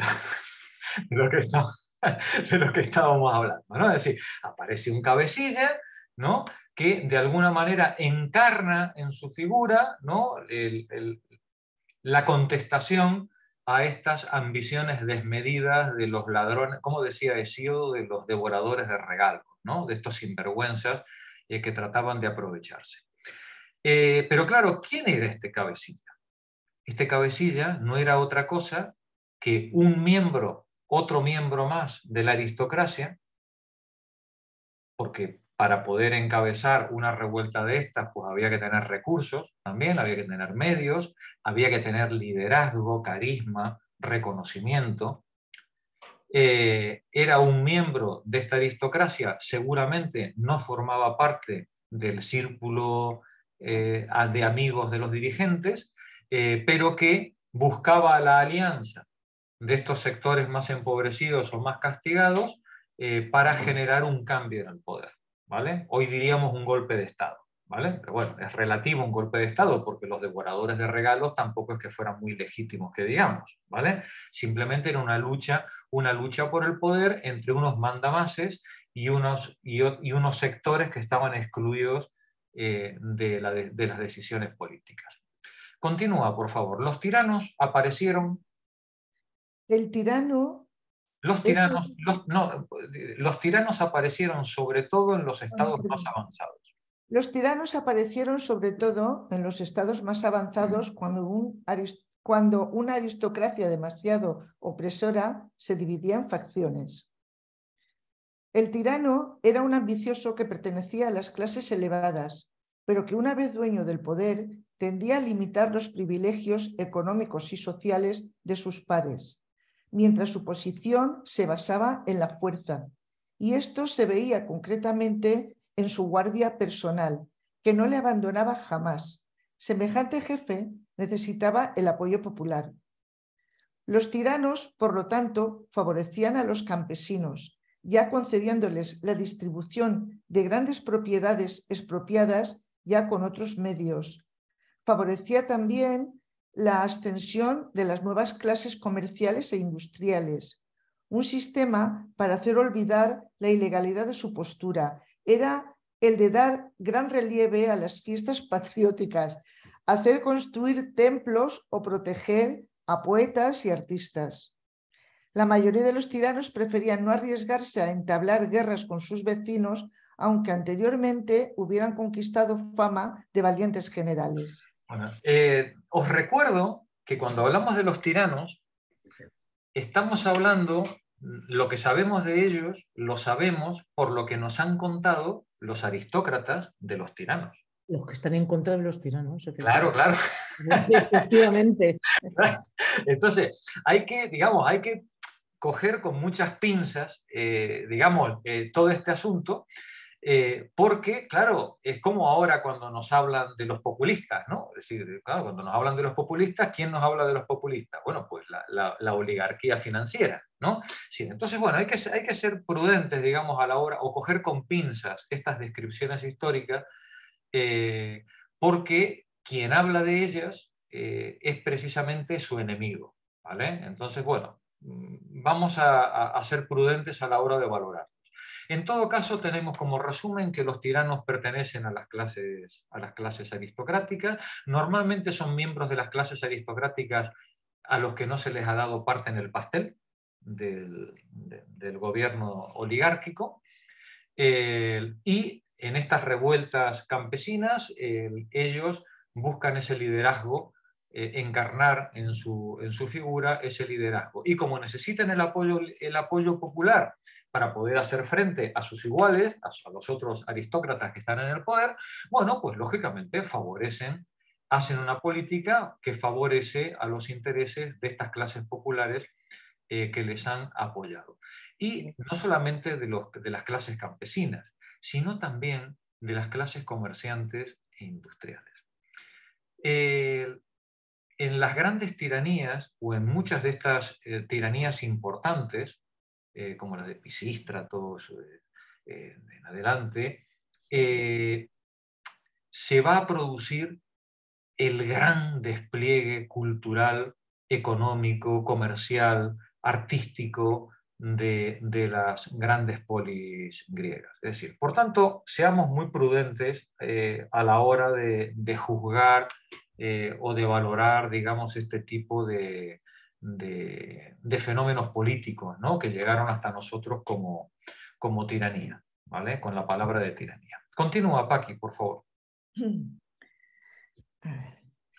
A: de lo que estábamos hablando, ¿no? Es decir, aparece un cabecilla, ¿no?, que de alguna manera encarna en su figura, ¿no?, la contestación a estas ambiciones desmedidas de los ladrones, como decía Hesíodo, de los devoradores de regalos, ¿no?, de estos sinvergüenzas que trataban de aprovecharse. Pero claro, ¿quién era este cabecilla? Este cabecilla no era otra cosa que otro miembro más de la aristocracia, porque para poder encabezar una revuelta de estas, pues había que tener recursos también, había que tener medios, había que tener liderazgo, carisma, reconocimiento. Era un miembro de esta aristocracia, seguramente no formaba parte del círculo de amigos de los dirigentes, pero que buscaba la alianza de estos sectores más empobrecidos o más castigados para generar un cambio en el poder, ¿vale? Hoy diríamos un golpe de Estado, ¿vale? Pero bueno, es relativo un golpe de Estado porque los devoradores de regalos tampoco es que fueran muy legítimos, que digamos, ¿vale? Simplemente era una lucha por el poder entre unos mandamases y unos sectores que estaban excluidos de las decisiones políticas. Continúa, por favor. Los tiranos aparecieron...
K: El tirano...
A: Los tiranos aparecieron sobre todo en los estados más avanzados.
K: Los tiranos aparecieron sobre todo en los estados más avanzados cuando una aristocracia demasiado opresora se dividía en facciones. El tirano era un ambicioso que pertenecía a las clases elevadas, pero que una vez dueño del poder tendía a limitar los privilegios económicos y sociales de sus pares, mientras su posición se basaba en la fuerza, y esto se veía concretamente en su guardia personal, que no le abandonaba jamás. Semejante jefe necesitaba el apoyo popular. Los tiranos, por lo tanto, favorecían a los campesinos, ya concediéndoles la distribución de grandes propiedades expropiadas ya con otros medios. Favorecía también la ascensión de las nuevas clases comerciales e industriales. Un sistema para hacer olvidar la ilegalidad de su postura era el de dar gran relieve a las fiestas patrióticas, hacer construir templos o proteger a poetas y artistas. La mayoría de los tiranos preferían no arriesgarse a entablar guerras con sus vecinos, aunque anteriormente hubieran conquistado fama de valientes generales.
A: Bueno, os recuerdo que cuando hablamos de los tiranos, estamos hablando, lo que sabemos de ellos, lo sabemos por lo que nos han contado los aristócratas de los tiranos.
J: Los que están en contra de los tiranos.
A: Claro, claro.
J: Efectivamente.
A: Entonces, hay que coger con muchas pinzas, todo este asunto, porque, claro, es como ahora cuando nos hablan de los populistas, ¿no? Es decir, claro, cuando nos hablan de los populistas, ¿quién nos habla de los populistas? Bueno, pues la oligarquía financiera, ¿no? Sí, entonces, bueno, hay que ser prudentes, digamos, a la hora, o coger con pinzas estas descripciones históricas, porque quien habla de ellas es precisamente su enemigo, ¿vale? Entonces, bueno, vamos a ser prudentes a la hora de valorar. En todo caso, tenemos como resumen que los tiranos pertenecen a las clases aristocráticas. Normalmente son miembros de las clases aristocráticas a los que no se les ha dado parte en el pastel del gobierno oligárquico. Y en estas revueltas campesinas, ellos buscan ese liderazgo, encarnar en su figura ese liderazgo. Y como necesitan el apoyo popular para poder hacer frente a sus iguales, a los otros aristócratas que están en el poder, bueno, pues lógicamente hacen una política que favorece a los intereses de estas clases populares que les han apoyado. Y no solamente de las clases campesinas, sino también de las clases comerciantes e industriales. En las grandes tiranías, o en muchas de estas tiranías importantes, como la de Pisístrato en adelante, se va a producir el gran despliegue cultural, económico, comercial, artístico de las grandes polis griegas. Es decir, por tanto, seamos muy prudentes a la hora de juzgar o de valorar, digamos, este tipo de fenómenos políticos, ¿no? Que llegaron hasta nosotros como tiranía, ¿vale? Con la palabra de tiranía. Continúa, Paqui, por favor.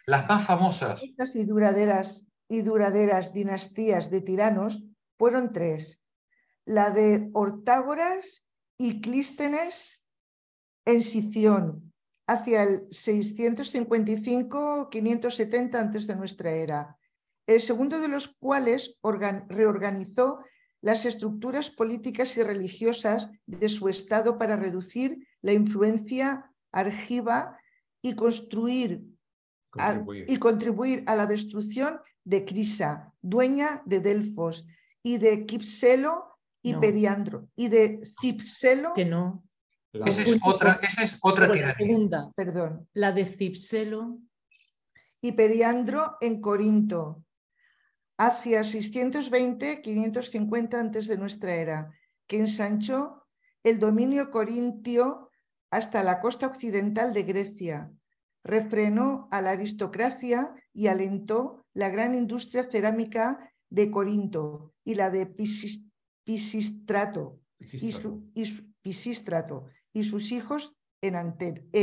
A: Las más famosas.
K: Estas y duraderas dinastías de tiranos fueron tres: la de Ortágoras y Clístenes en Sición, hacia el 655-570 antes de nuestra era, el segundo de los cuales reorganizó las estructuras políticas y religiosas de su estado para reducir la influencia argiva y contribuir a la destrucción de Crisa, dueña de Delfos, y de Kipselo y Periandro, y de Cipselo.
J: Que no.
A: Esa es otra tiranía.
J: La segunda,
K: perdón.
J: La de Cipselo.
K: Y Periandro en Corinto, hacia 620-550 antes de nuestra era, que ensanchó el dominio corintio hasta la costa occidental de Grecia, refrenó a la aristocracia y alentó la gran industria cerámica de Corinto y la de Pisístrato y sus hijos en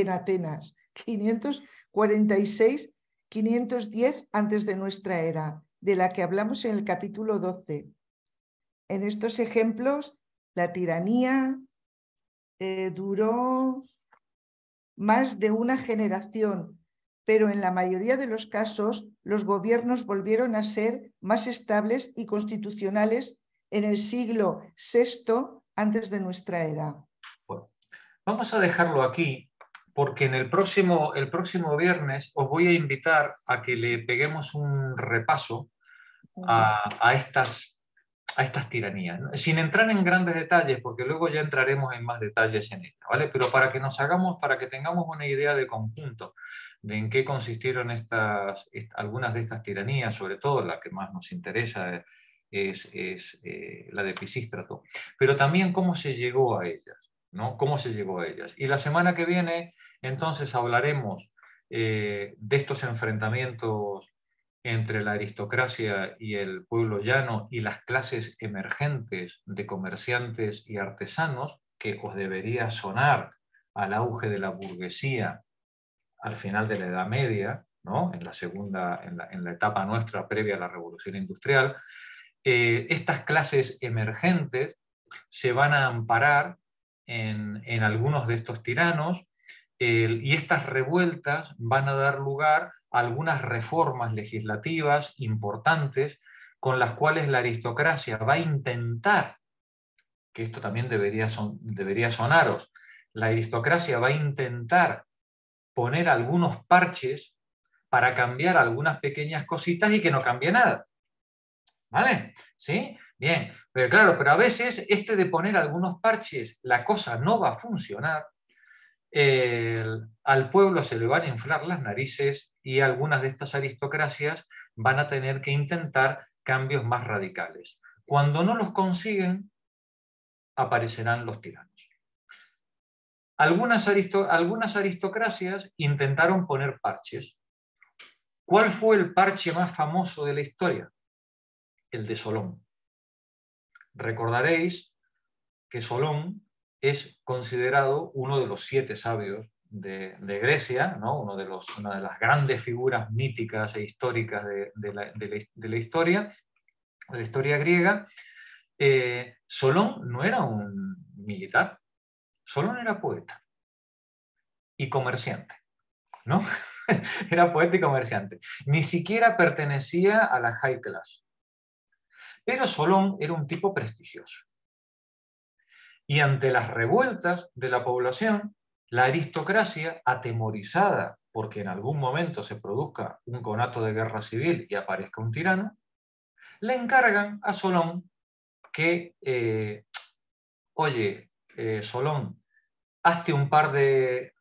K: Atenas, 546-510 antes de nuestra era, de la que hablamos en el capítulo 12. En estos ejemplos, la tiranía duró más de una generación, pero en la mayoría de los casos los gobiernos volvieron a ser más estables y constitucionales en el siglo VI antes de nuestra era.
A: Bueno, vamos a dejarlo aquí, porque en el próximo viernes os voy a invitar a que le peguemos un repaso a estas tiranías, ¿no? Sin entrar en grandes detalles, porque luego ya entraremos en más detalles en ella, ¿vale? Pero para que tengamos una idea de conjunto de en qué consistieron algunas de estas tiranías, sobre todo la que más nos interesa es la de Pisístrato, pero también cómo se llegó a ellas, ¿no? Cómo se llegó a ellas. Y la semana que viene, entonces, hablaremos de estos enfrentamientos entre la aristocracia y el pueblo llano y las clases emergentes de comerciantes y artesanos, que os debería sonar al auge de la burguesía al final de la Edad Media, ¿no? En la etapa nuestra previa a la Revolución Industrial, estas clases emergentes se van a amparar en algunos de estos tiranos, y estas revueltas van a dar lugar a algunas reformas legislativas importantes con las cuales la aristocracia va a intentar, que esto también debería sonaros, la aristocracia va a intentar poner algunos parches para cambiar algunas pequeñas cositas y que no cambie nada. ¿Vale? ¿Sí? Bien. Pero a veces de poner algunos parches, la cosa no va a funcionar. Al pueblo se le van a inflar las narices y algunas de estas aristocracias van a tener que intentar cambios más radicales. Cuando no los consiguen, aparecerán los tiranos. Algunas aristocracias intentaron poner parches. ¿Cuál fue el parche más famoso de la historia? El de Solón. Recordaréis que Solón es considerado uno de los 7 sabios de Grecia, ¿no? Una de las grandes figuras míticas e históricas de la historia griega. Solón no era un militar, Solón era poeta y comerciante, ¿no? Era poeta y comerciante. Ni siquiera pertenecía a la high class. Pero Solón era un tipo prestigioso. Y ante las revueltas de la población, la aristocracia, atemorizada porque en algún momento se produzca un conato de guerra civil y aparezca un tirano, le encargan a Solón que, oye, Solón, hazte un par de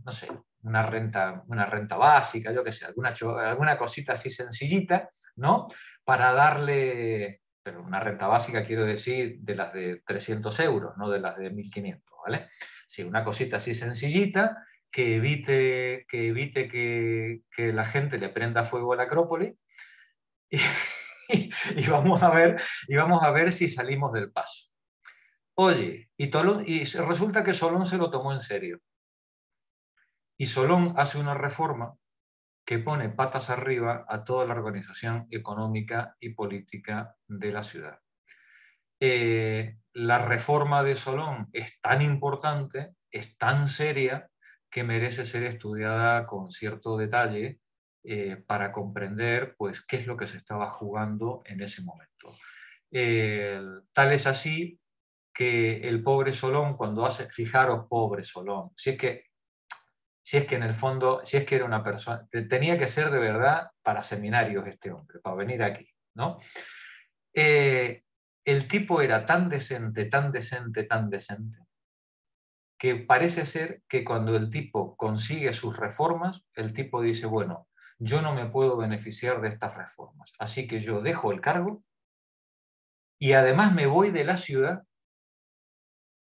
A: no sé, una renta básica, yo qué sé, alguna cosita así sencillita, ¿no? Para darle, pero una renta básica quiero decir de las de 300 euros, no de las de 1.500, ¿vale? Sí, una cosita así sencillita que evite que la gente le prenda fuego a la Acrópolis y vamos a ver si salimos del paso. Oye, y resulta que Solón se lo tomó en serio. Y Solón hace una reforma que pone patas arriba a toda la organización económica y política de la ciudad. La reforma de Solón es tan importante, es tan seria, que merece ser estudiada con cierto detalle para comprender pues, qué es lo que se estaba jugando en ese momento. Tal es así que el pobre Solón, cuando fijaros, pobre Solón, si es que en el fondo, si es que era una persona, tenía que ser de verdad para seminarios este hombre, para venir aquí, ¿no? El tipo era tan decente, que parece ser que cuando el tipo consigue sus reformas, el tipo dice, bueno, yo no me puedo beneficiar de estas reformas, así que yo dejo el cargo y además me voy de la ciudad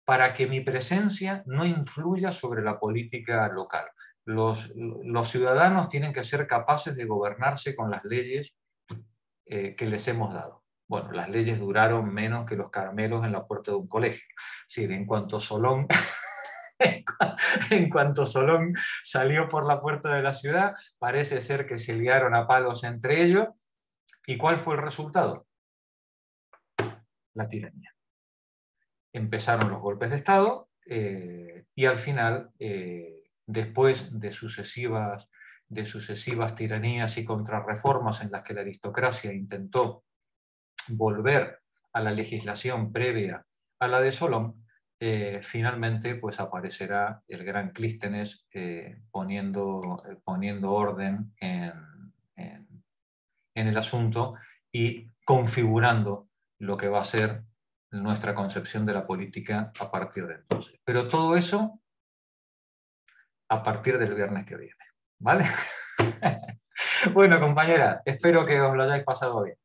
A: para que mi presencia no influya sobre la política local. Los ciudadanos tienen que ser capaces de gobernarse con las leyes que les hemos dado. Bueno, las leyes duraron menos que los caramelos en la puerta de un colegio. Sí, en cuanto Solón salió por la puerta de la ciudad, parece ser que se liaron a palos entre ellos. ¿Y cuál fue el resultado? La tiranía. Empezaron los golpes de Estado y al final, después de sucesivas tiranías y contrarreformas en las que la aristocracia intentó volver a la legislación previa a la de Solón, finalmente pues aparecerá el gran Clístenes poniendo orden en el asunto y configurando lo que va a ser nuestra concepción de la política a partir de entonces. Pero todo eso a partir del viernes que viene, ¿vale? Bueno, compañera, espero que os lo hayáis pasado bien.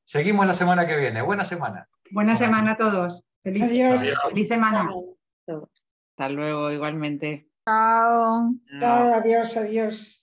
A: Seguimos la semana que viene. Buena semana.
I: Buena semana a todos.
C: Adiós.
I: Feliz semana.
B: Hasta luego, igualmente.
D: Chao.
C: Chao, adiós, adiós.